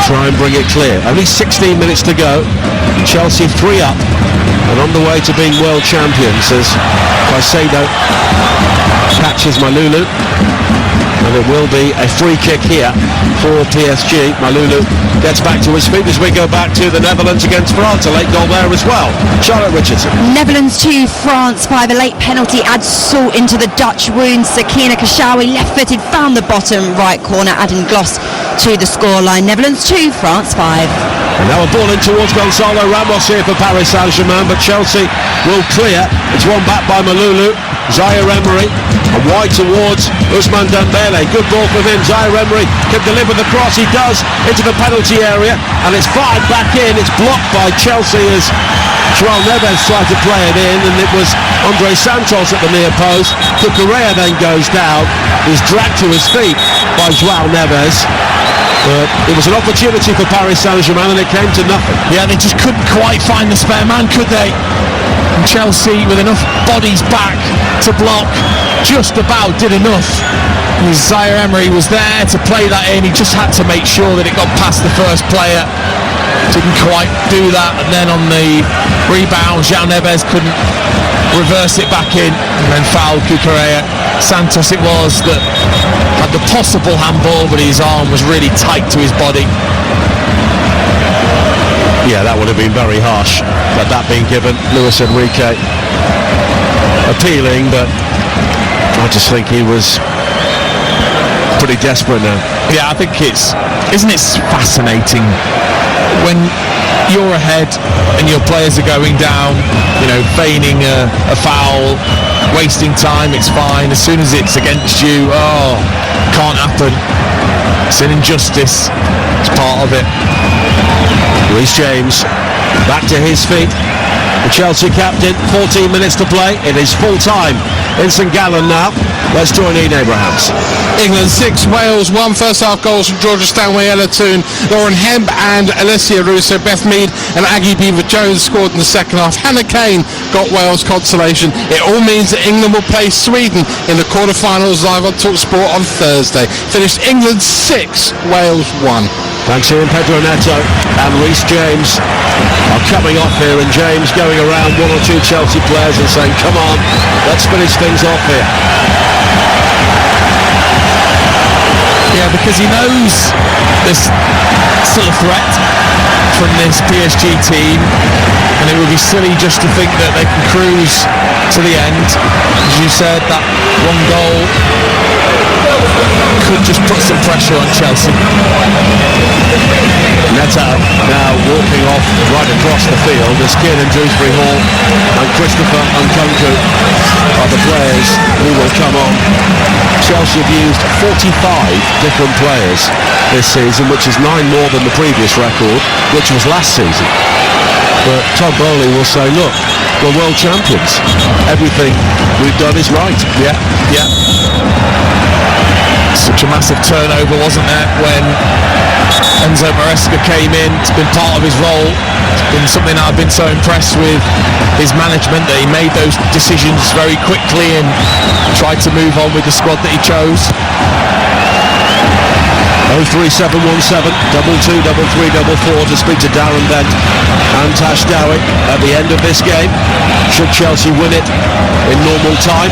Speaker 1: try and bring it clear. Only 16 minutes to go. Chelsea 3 up and on the way to being world champions as Caicedo catches Malulu. And it will be a free kick here for PSG. Malulu gets back to his feet as we go back to the Netherlands against France. A late goal there as well. Charlotte Richardson.
Speaker 5: Netherlands 2, France 5. A late penalty adds salt into the Dutch wound. Sakina Kashawi, left-footed, found the bottom right corner, adding gloss to the scoreline. Netherlands 2, France 5.
Speaker 1: And now a ball in towards Gonzalo Ramos here for Paris Saint-Germain, but Chelsea will clear. It's won back by Malulu. Zaire Emery, and wide towards Ousmane Dembele. Good ball from him. Zaire Emery can deliver the cross. He does, into the penalty area, and it's fired back in. It's blocked by Chelsea as João Neves tried to play it in, and it was Andre Santos at the near post. Cucurella then goes down. He's dragged to his feet by João Neves. But it was an opportunity for Paris Saint-Germain, and it came to nothing.
Speaker 3: Yeah, they just couldn't quite find the spare man, could they? And Chelsea, with enough bodies back to block, just about did enough. And Zaire Emery was there to play that in. He just had to make sure that it got past the first player. Didn't quite do that, and then on the rebound, João Neves couldn't reverse it back in, and then fouled Cucurella. Santos it was that had the possible handball, but his arm was really tight to his body.
Speaker 1: Yeah, that would have been very harsh, but that being given. Luis Enrique appealing, but I just think he was pretty desperate now.
Speaker 3: Yeah, I think isn't it fascinating when you're ahead and your players are going down, feigning a foul, wasting time, it's fine. As soon as it's against you, can't happen. It's an injustice. It's part of it.
Speaker 1: Reece James back to his feet. The Chelsea captain, 14 minutes to play. It is full time in St Gallen now. Let's join Ian Abrahams.
Speaker 4: England 6, Wales 1. First half goals from Georgia Stanway, Ella Toone, Lauren Hemp and Alessia Russo. Beth Mead and Aggie Beaver-Jones scored in the second half. Hannah Kane got Wales consolation. It all means that England will play Sweden in the quarter-finals live on TalkSport on Thursday. Finished England 6, Wales 1.
Speaker 1: Thanks Ian. Pedro Neto and Reece James are coming off here, and James going around one or two Chelsea players and saying, come on, let's finish things off here.
Speaker 3: Yeah, because he knows there's still a threat from this PSG team, and it would be silly just to think that they can cruise to the end. As you said, that one goal could just put some pressure on Chelsea.
Speaker 1: Neto now walking off right across the field as Kieran Dewsbury Hall and Christopher Nkunku are the players who will come on. Chelsea have used 45 different players this season, which is 9 more than the previous record, which was last season. But Todd Bowley will say, look, we're world champions. Everything we've done is right.
Speaker 3: Yeah. Such a massive turnover, wasn't there, when Enzo Maresca came in. It's been part of his role. It's been something that I've been so impressed with his management, that he made those decisions very quickly and tried to move on with the squad that he chose.
Speaker 1: 03717 223344 to speak to Darren Bent and Tash Dowie at the end of this game. Should Chelsea win it in normal time?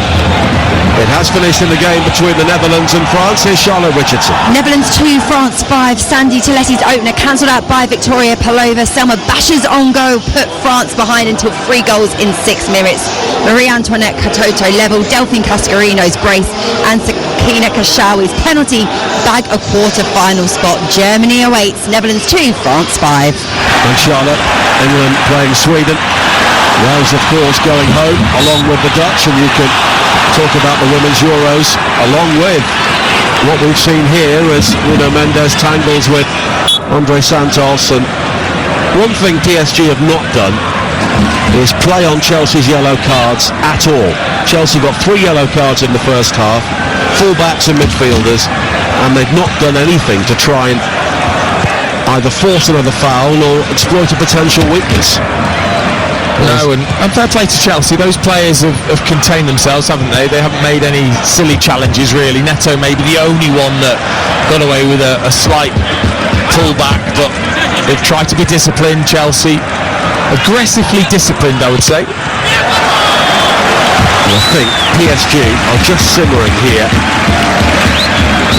Speaker 1: It has finished in the game between the Netherlands and France. Here's Charlotte Richardson.
Speaker 5: Netherlands 2, France 5. Sandy Toletti's opener cancelled out by Victoria Palova. Selma Basher's on goal put France behind until 3 goals in 6 minutes. Marie-Antoinette Katoto level. Delphine Cascarino's brace and Sakina Kashawi's penalty bag a quarter-final spot. Germany awaits. Netherlands 2, France 5.
Speaker 1: And Charlotte, England playing Sweden. Wales, of course, going home along with the Dutch, and you can talk about the Women's Euros along with what we've seen here as Nuno Mendes tangles with Andre Santos. And one thing PSG have not done is play on Chelsea's yellow cards at all. Chelsea got 3 yellow cards in the first half, full-backs and midfielders, and they've not done anything to try and either force another foul or exploit a potential weakness.
Speaker 3: No, and fair play to Chelsea. Those players have contained themselves, haven't they? They haven't made any silly challenges, really. Neto may be the only one that got away with a slight pullback, but they've tried to be disciplined, Chelsea. Aggressively disciplined, I would say.
Speaker 1: I think PSG are just simmering here.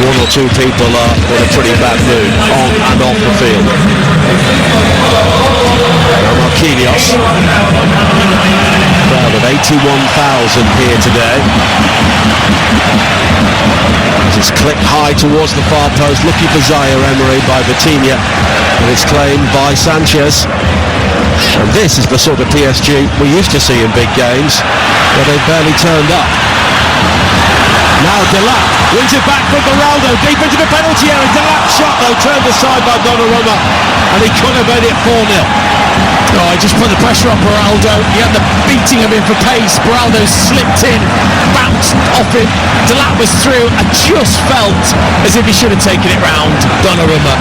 Speaker 1: 1 or 2 people are in a pretty bad mood on and off the field. Marquinhos, crowd of 81,000 here today. As it's clipped high towards the far post, looking for Zaire Emery by Vitinha, and it's claimed by Sanchez. And this is the sort of PSG we used to see in big games, where they barely turned up. Now Delap wins it back from Beraldo, deep into the penalty area. Delap shot though, turned aside by Donnarumma, and he could have made it 4-0.
Speaker 3: Oh, he just put the pressure on Beraldo. He had the beating of him for pace. Beraldo slipped in, bounced off him. Delap was through and just felt as if he should have taken it round Donnarumma.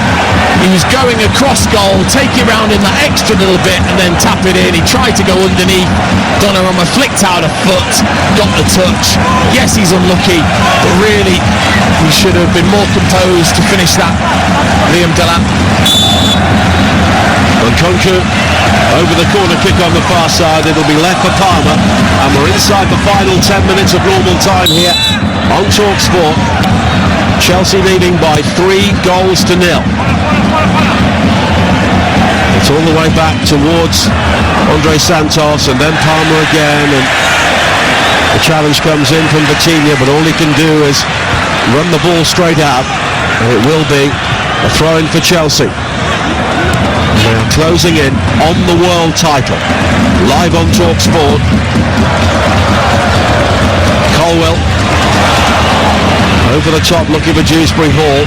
Speaker 3: He was going across goal, take it round in that extra little bit and then tap it in. He tried to go underneath. Donnarumma flicked out a foot, got the touch. Yes, he's unlucky, but really he should have been more composed to finish that. Liam Delap.
Speaker 1: Nkunku over the corner kick on the far side. It'll be left for Palmer, and we're inside the final 10 minutes of normal time here on TalkSport. Chelsea leading by 3 goals to 0. It's all the way back towards Andre Santos and then Palmer again, and the challenge comes in from Vitinha, but all he can do is run the ball straight out, and it will be a throw-in for Chelsea. They are closing in on the world title. Live on TalkSport. Colwell over the top looking for Dewsbury Hall.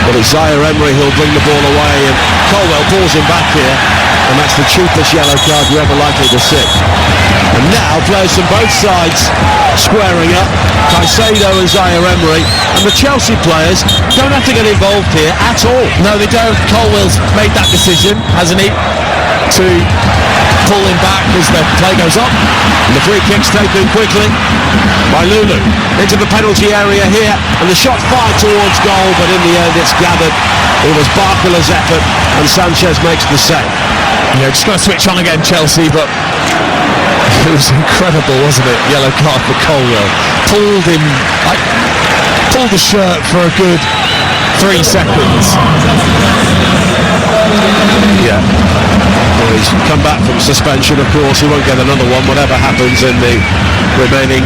Speaker 1: But it's Zaire Emery who'll bring the ball away, and Colwell pulls him back here, and that's the cheapest yellow card you're ever likely to see. And now players from both sides squaring up, Caicedo and Zaire Emery, and the Chelsea players don't have to get involved here at all.
Speaker 3: No, they don't. Colwell's made that decision, hasn't he, to pull him back as the play goes on.
Speaker 1: And the free kick's taken quickly by Lulu into the penalty area here, and the shot fired towards goal, but in the end it's gathered. It was Barcola's effort, and Sanchez makes the save.
Speaker 3: Yeah, just going to switch on again, Chelsea, but it was incredible, wasn't it? Yellow card for Colwell. Pulled the shirt for a good 3 seconds.
Speaker 1: Yeah. Well, he's come back from suspension, of course. He won't get another one, whatever happens in the remaining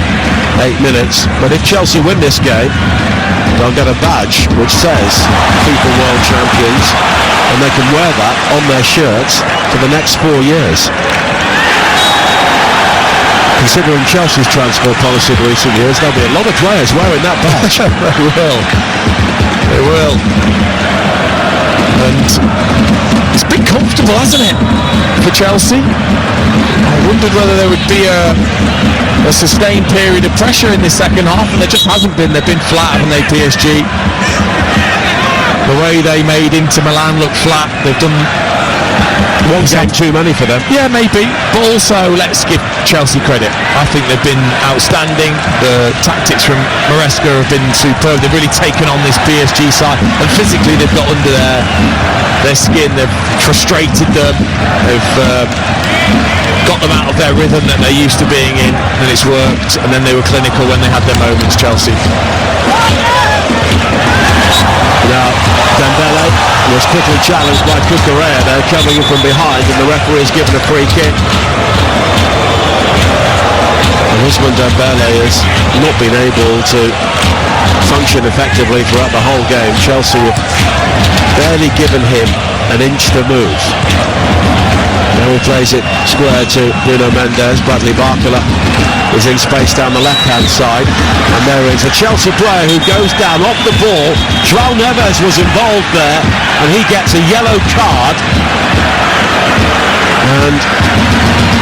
Speaker 1: 8 minutes. But if Chelsea win this game, they'll get a badge which says FIFA World Champions, and they can wear that on their shirts for the next 4 years. Considering Chelsea's transfer policy in recent years, there'll be a lot of players wearing that badge.
Speaker 3: They will. And it's been comfortable, hasn't it, for Chelsea? I wondered whether there would be a sustained period of pressure in the second half, and there just hasn't been. They've been flat, haven't they, PSG? The way they made Inter Milan look flat, they've done
Speaker 1: One game too many for them.
Speaker 3: Yeah, maybe, but also let's give Chelsea credit. I think they've been outstanding. The tactics from Maresca have been superb. They've really taken on this PSG side, and physically they've got under their skin. They've frustrated them. They've got them out of their rhythm that they're used to being in, and it's worked. And then they were clinical when they had their moments, Chelsea.
Speaker 1: Now, Dembele was quickly challenged by Cucurella. They're coming in from behind, and the referee is given a free kick. And Ousmane Dembele has not been able to function effectively throughout the whole game. Chelsea have barely given him an inch to move. Now he plays it square to Bruno Mendes. Bradley Barcola is in space down the left-hand side, and there is a Chelsea player who goes down off the ball. João Neves was involved there, and he gets a yellow card. And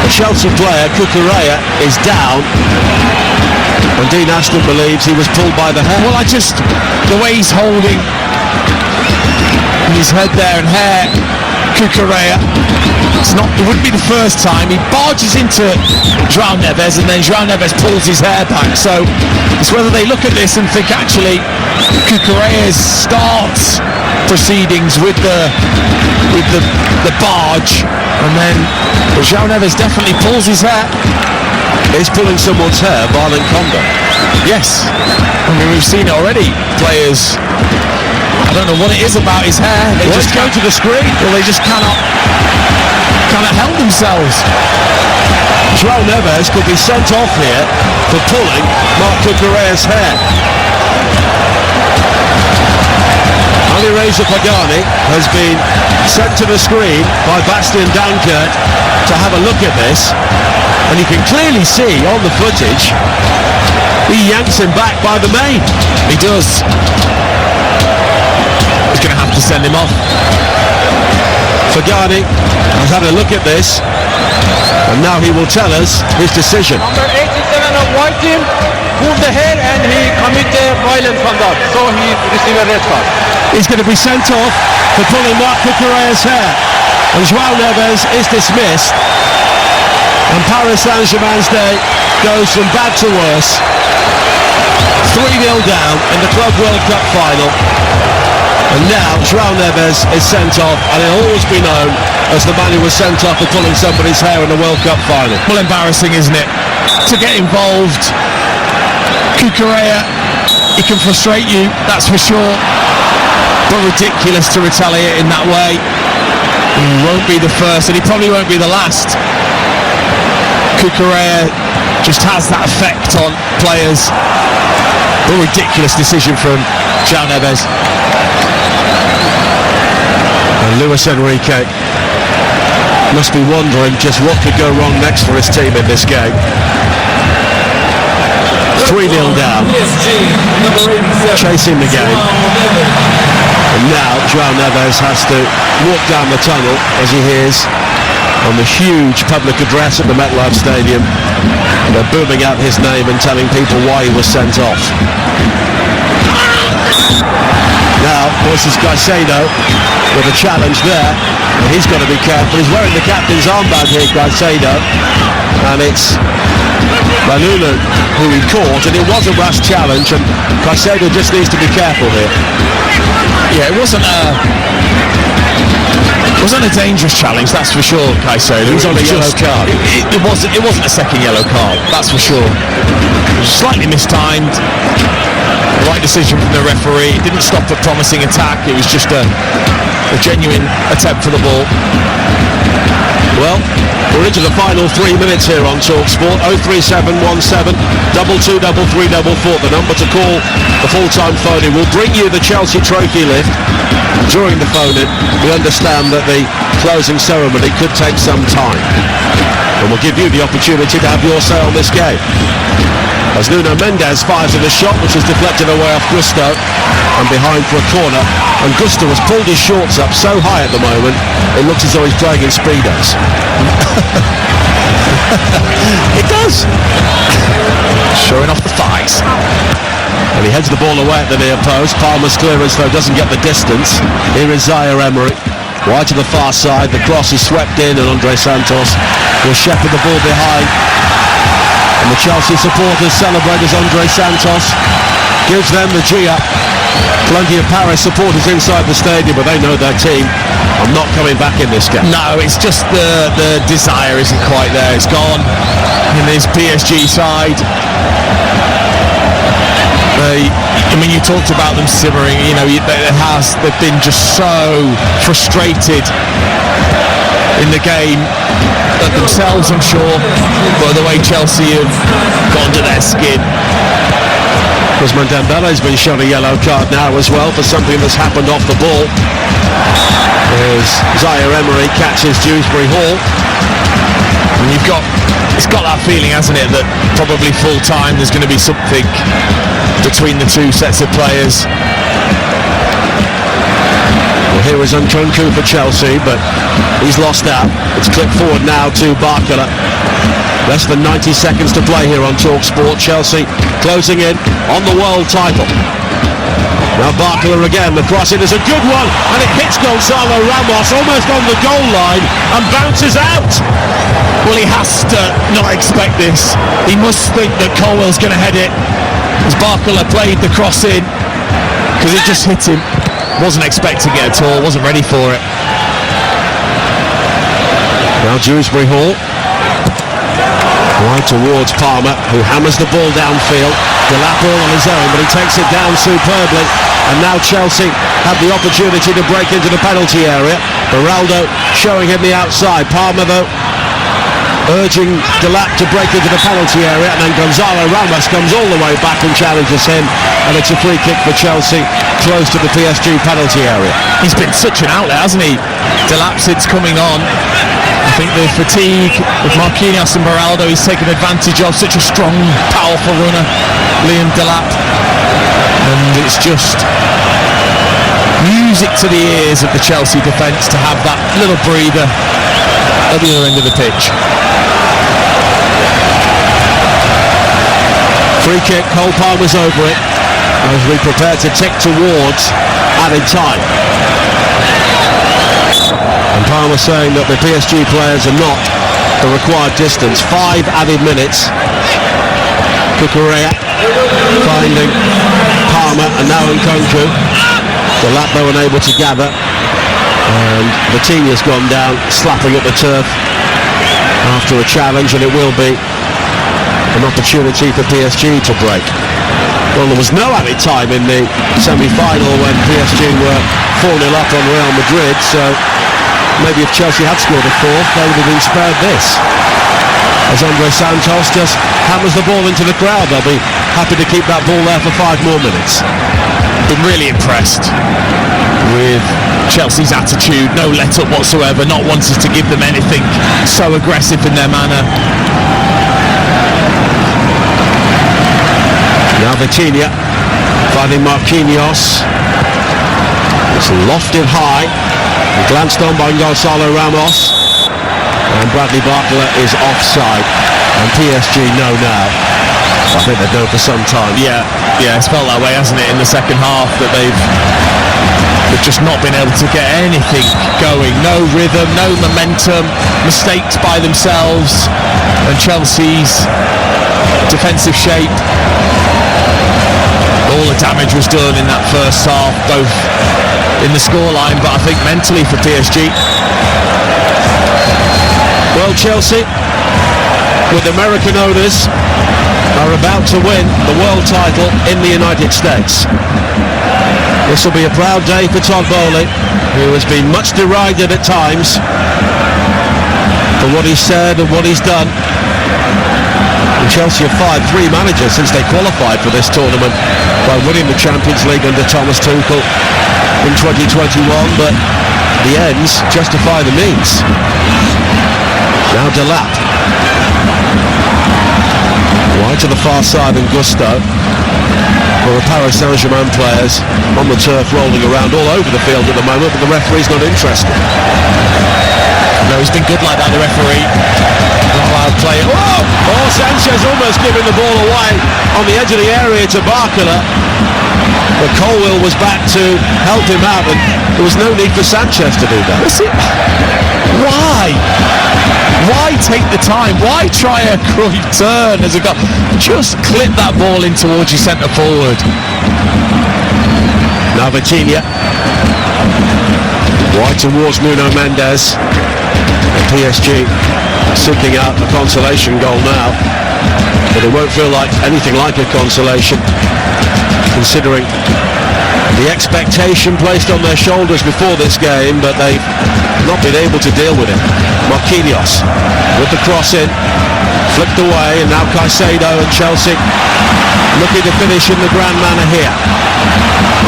Speaker 1: the Chelsea player, Cucurella, is down. And Dean Ashton believes he was pulled by the hair.
Speaker 3: Well, the way he's holding his head there and hair, Cucurella, it wouldn't be the first time. He barges into João Neves, and then João Neves pulls his hair back. So it's whether they look at this and think actually Cucurella starts proceedings with the barge, and then João Neves definitely pulls his hair.
Speaker 1: Is pulling someone's hair violent conduct?
Speaker 3: Yes, I mean we've seen it already. Players, I don't know what it is about his hair. They just
Speaker 1: go to the screen.
Speaker 3: Well, they just cannot help themselves.
Speaker 1: João Neves could be sent off here for pulling Marc Cucurella's hair. Alireza Pagani has been sent to the screen by Bastian Dankert to have a look at this, and you can clearly see on the footage he yanks him back by the mane.
Speaker 3: He does. He's going to have to send him off.
Speaker 1: Pagani has had a look at this, and now he will tell us his decision.
Speaker 7: Number 87 of white team pulled the hair and he committed violent conduct, so he received a red card.
Speaker 1: He's going to be sent off for pulling Marc Cucurella's hair, and João Neves is dismissed, and Paris Saint-Germain's day goes from bad to worse. 3-0 down in the Club World Cup final, and now João Neves is sent off, and it'll always be known as the man who was sent off for pulling somebody's hair in the World Cup final.
Speaker 3: Well, embarrassing, isn't it, to get involved? Cucurella, he can frustrate you, that's for sure, but ridiculous to retaliate in that way. He won't be the first, and he probably won't be the last. Cucurella just has that effect on players. A ridiculous decision from João Neves.
Speaker 1: And Luis Enrique must be wondering just what could go wrong next for his team in this game. 3-0 down, chasing the game, and now João Neves has to walk down the tunnel as he hears on the huge public address at the MetLife Stadium. They're booming out his name and telling people why he was sent off. Now, Moises Caicedo with a challenge there, and he's got to be careful. He's wearing the captain's armband here, Caicedo, and it's Malulu who he caught, and it was a rash challenge, and Caicedo just needs to be careful here.
Speaker 3: Yeah, it wasn't a dangerous challenge, that's for sure, Caicedo.
Speaker 1: He's on a yellow card.
Speaker 3: It wasn't a second yellow card, that's for sure. Slightly mistimed. Right decision from the referee. It didn't stop a promising attack. It was just a genuine attempt for the ball.
Speaker 1: Well, we're into the final 3 minutes here on TalkSport. 03717 223344. The number to call the full-time phone-in. We'll bring you the Chelsea trophy lift during the phone-in. We understand that the closing ceremony could take some time, and we'll give you the opportunity to have your say on this game. As Nuno Mendes fires in a shot which is deflected away off Gusto and behind for a corner, and Gusto has pulled his shorts up so high at the moment it looks as though he's playing in Speedos. It does.
Speaker 3: Showing off the thighs.
Speaker 1: And he heads the ball away at the near post. Palmer's clearance though doesn't get the distance. Here is Zaire Emery. Wide to the far side, the cross is swept in, and Andre Santos will shepherd the ball behind. And the Chelsea supporters celebrate as Andre Santos gives them the G up. Plenty of Paris supporters inside the stadium, but they know their team are not coming back in this game.
Speaker 3: No, it's just the desire isn't quite there. It's gone in this PSG side. You talked about them simmering. They've been just so frustrated in the game at themselves, I'm sure, but the way Chelsea have gone to their skin.
Speaker 1: Ousmane Dembele's been shown a yellow card now as well for something that's happened off the ball. As Zaire Emery catches Dewsbury Hall.
Speaker 3: And it's got that feeling, hasn't it, that probably full time there's going to be something between the two sets of players.
Speaker 1: Well, here is Nkunku for Chelsea, but he's lost out. It's clipped forward now to Barcola. Less than 90 seconds to play here on TalkSport. Chelsea closing in on the world title. Now Barcola again, the cross in is a good one, and it hits Gonzalo Ramos almost on the goal line and bounces out.
Speaker 3: Well, he has to not expect this. He must think that Colwell's going to head it, as Barcola played the cross in, because it just hit him. Wasn't expecting it at all, wasn't ready for it.
Speaker 1: Now Dewsbury Hall. Wide towards Palmer, who hammers the ball downfield. Delap all on his own, but he takes it down superbly. And now Chelsea have the opportunity to break into the penalty area. Beraldo showing him the outside. Palmer, though, urging Delap to break into the penalty area, and then Gonzalo Ramos comes all the way back and challenges him, and it's a free kick for Chelsea close to the PSG penalty area.
Speaker 3: He's been such an outlet, hasn't he? Delap since coming on. I think the fatigue with Marquinhos and Beraldo he's taken advantage of. Such a strong, powerful runner, Liam Delap, and it's just music to the ears of the Chelsea defence to have that little breather at the other end of the pitch.
Speaker 1: Free kick, Cole Palmer's over it as we prepare to tick towards added time. And Palmer saying that the PSG players are not the required distance. 5 added minutes. Cucurella finding Palmer and now Nkunku. Delap though unable to gather. And Vitinha's gone down, slapping at the turf after a challenge, and it will be an opportunity for PSG to break. Well, there was no added time in the semi-final when PSG were 4-0 up on Real Madrid, so maybe if Chelsea had scored a fourth, they would have been spared this. As Andre Santos just hammers the ball into the crowd, they'll be happy to keep that ball there for 5 more minutes.
Speaker 3: Been really impressed with Chelsea's attitude, no let-up whatsoever, not wanting to give them anything, so aggressive in their manner.
Speaker 1: Now Vitinha finding Marquinhos. It's lofted high, glanced on by Gonzalo Ramos, and Bradley Barcola is offside, and PSG know now. I think they've known for some time.
Speaker 3: Yeah, it's felt that way, hasn't it, in the second half, that they've just not been able to get anything going. No rhythm, no momentum, mistakes by themselves, and Chelsea's defensive shape. All the damage was done in that first half, both in the scoreline, but I think mentally for PSG.
Speaker 1: Well, Chelsea, with American owners, are about to win the world title in the United States. This will be a proud day for Todd Bowley, who has been much derided at times for what he's said and what he's done. And Chelsea have fired 3 managers since they qualified for this tournament by winning the Champions League under Thomas Tuchel in 2021, but the ends justify the means. Now Delap. Wide to the far side, and Gusto. Well, the Paris Saint-Germain players on the turf rolling around all over the field at the moment, but the referee's not interested.
Speaker 3: No, he's been good like that, the referee. allowed play.
Speaker 1: Oh, Sanchez almost giving the ball away on the edge of the area to Barcola. But Colwill was back to help him out, and there was no need for Sanchez to do that.
Speaker 3: Why? Why take the time? Why try a crooked turn as a goal? Just clip that ball in towards your centre forward.
Speaker 1: Now Vitinha. Right towards Nuno Mendes. PSG seeking out a consolation goal now. But it won't feel like anything like a consolation, considering the expectation placed on their shoulders before this game, but they've not been able to deal with it. Marquinhos with the cross in, flicked away, and now Caicedo and Chelsea looking to finish in the grand manner here.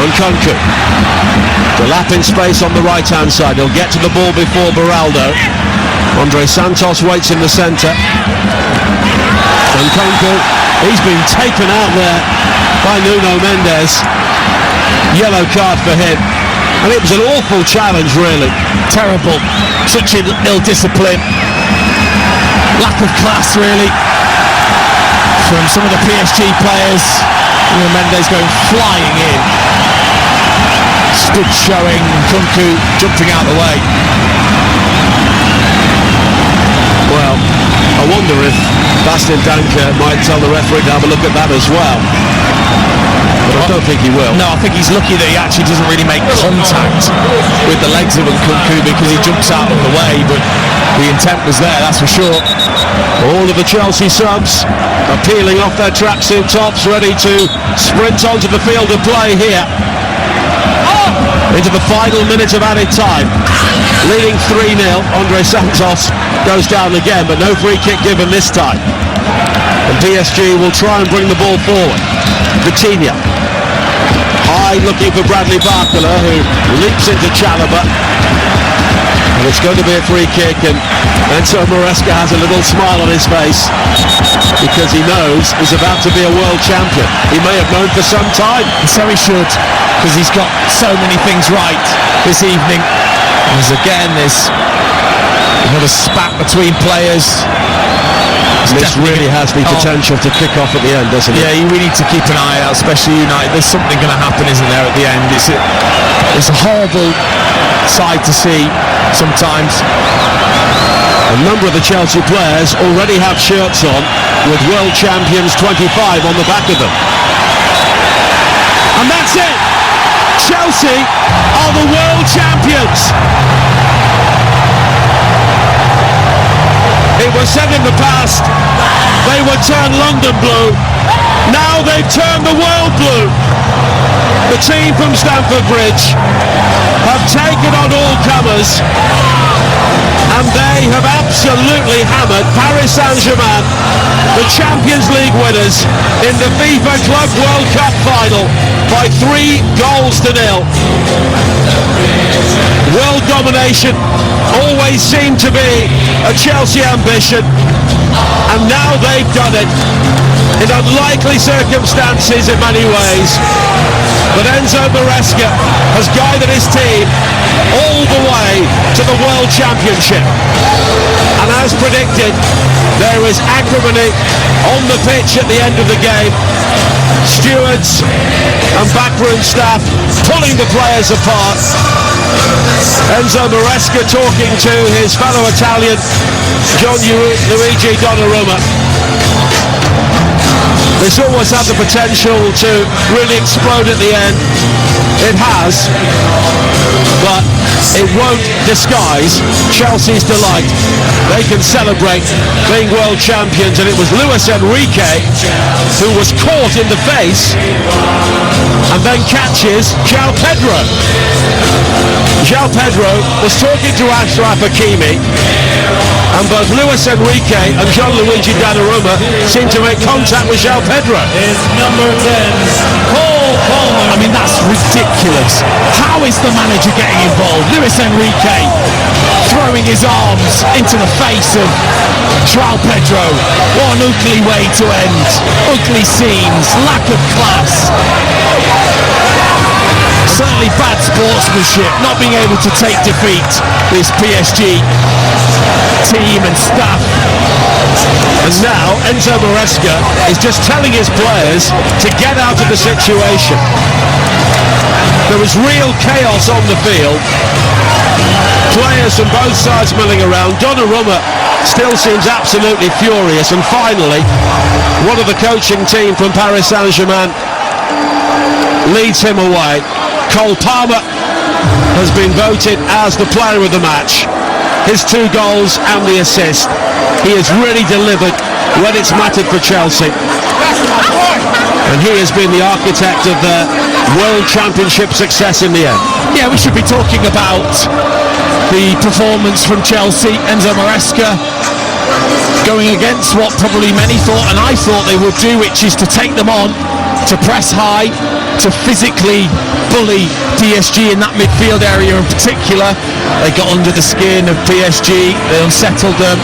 Speaker 1: Nkunku, the lap in space on the right hand side. He'll get to the ball before Beraldo. Andre Santos waits in the centre. Nkunku, he's been taken out there by Nuno Mendes. Yellow card for him, and it was an awful challenge, really.
Speaker 3: Terrible. Such ill discipline, lack of class, really, from some of the PSG players. Nuno Mendes going flying in, stood showing, Nkunku jumping out of the way.
Speaker 1: Well, I wonder if Bastien Danker might tell the referee to have a look at that as well. But I don't think he will.
Speaker 3: No, I think he's lucky that he actually doesn't really make contact with the legs of Nkunku because he jumps out of the way, but the intent was there, that's for sure.
Speaker 1: All of the Chelsea subs are peeling off their tracksuit tops, ready to sprint onto the field of play here. Into the final minute of added time. Leading 3-0, Andre Santos goes down again, but no free kick given this time. And PSG will try and bring the ball forward. Vitinha. High looking for Bradley Barcola, who leaps into Chalobah. And it's going to be a free kick, and Enzo Maresca has a little smile on his face because he knows he's about to be a world champion. He may have known for some time.
Speaker 3: So he should, because he's got so many things right this evening. As again, there's another spat between players.
Speaker 1: This really has the potential to kick off at the end, doesn't it?
Speaker 3: Yeah, you really need to keep an eye out, especially United. There's something going to happen, isn't there, at the end? It's a horrible side to see sometimes.
Speaker 1: A number of the Chelsea players already have shirts on with World Champions 25 on the back of them. And that's it! Chelsea are the world champions! It was said in the past they would turn London blue. Now they've turned the world blue. The team from Stamford Bridge have taken on all comers, and they have absolutely hammered Paris Saint-Germain, the Champions League winners, in the FIFA Club World Cup final by 3-0. World domination always seemed to be a Chelsea ambition, and now they've done it in unlikely circumstances in many ways. But Enzo Maresca has guided his team all the way to the World Championship. And as predicted, there is acrimony on the pitch at the end of the game. Stewards and backroom staff pulling the players apart. Enzo Maresca talking to his fellow Italian, Gianluigi Donnarumma. This always had the potential to really explode at the end. It has, but it won't disguise Chelsea's delight. They can celebrate being world champions, and it was Luis Enrique who was caught in the face and then catches João Pedro. João Pedro was talking to Achraf Hakimi, and both Luis Enrique and Gianluigi Donnarumma seemed to make contact with João Pedro.
Speaker 8: Is number 10, Cole Palmer.
Speaker 3: I mean, that's ridiculous. How is the manager getting involved? Luis Enrique throwing his arms into the face of João Pedro. What an ugly way to end. Ugly scenes, lack of class. Certainly bad sportsmanship, not being able to take defeat, this PSG. team and staff.
Speaker 1: And now Enzo Maresca is just telling his players to get out of the situation. There was real chaos on the field. Players from both sides milling around. Donnarumma still seems absolutely furious. And finally, one of the coaching team from Paris Saint-Germain leads him away. Cole Palmer has been voted as the player of the match. His 2 goals and the assist. He has really delivered when it's mattered for Chelsea. And he has been the architect of the World Championship success in the end.
Speaker 3: Yeah, we should be talking about the performance from Chelsea. Enzo Maresca going against what probably many thought, and I thought they would do, which is to take them on, to press high, to physically bully PSG in that midfield area in particular. They got under the skin of PSG, they unsettled them,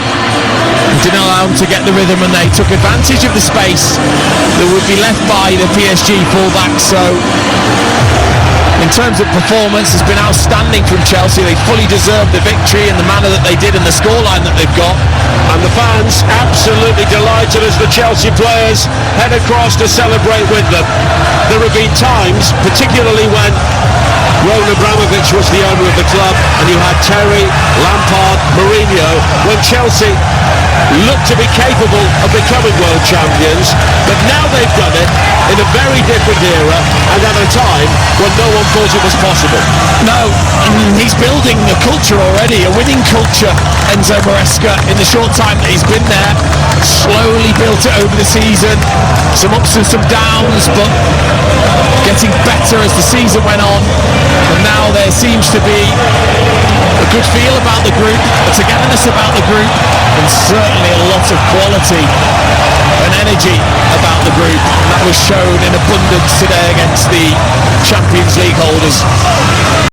Speaker 3: didn't allow them to get the rhythm, and they took advantage of the space that would be left by the PSG fullback. So in terms of performance, it's been outstanding from Chelsea. They fully deserved the victory in the manner that they did and the scoreline that they've got.
Speaker 1: And the fans absolutely delighted as the Chelsea players head across to celebrate with them. There have been times, particularly when Roman Abramovich was the owner of the club and you had Terry, Lampard, Mourinho, when Chelsea looked to be capable of becoming world champions, but now they've done it in a very different era and at a time when no one thought it was possible.
Speaker 3: No, he's building a culture already, a winning culture, Enzo Maresca, in the short time that he's been there. Slowly built it over the season, some ups and some downs, but getting better as the season went on. And now there seems to be a good feel about the group, a togetherness about the group, and certainly a lot of quality and energy about the group. And that was shown in abundance today against the Champions League holders.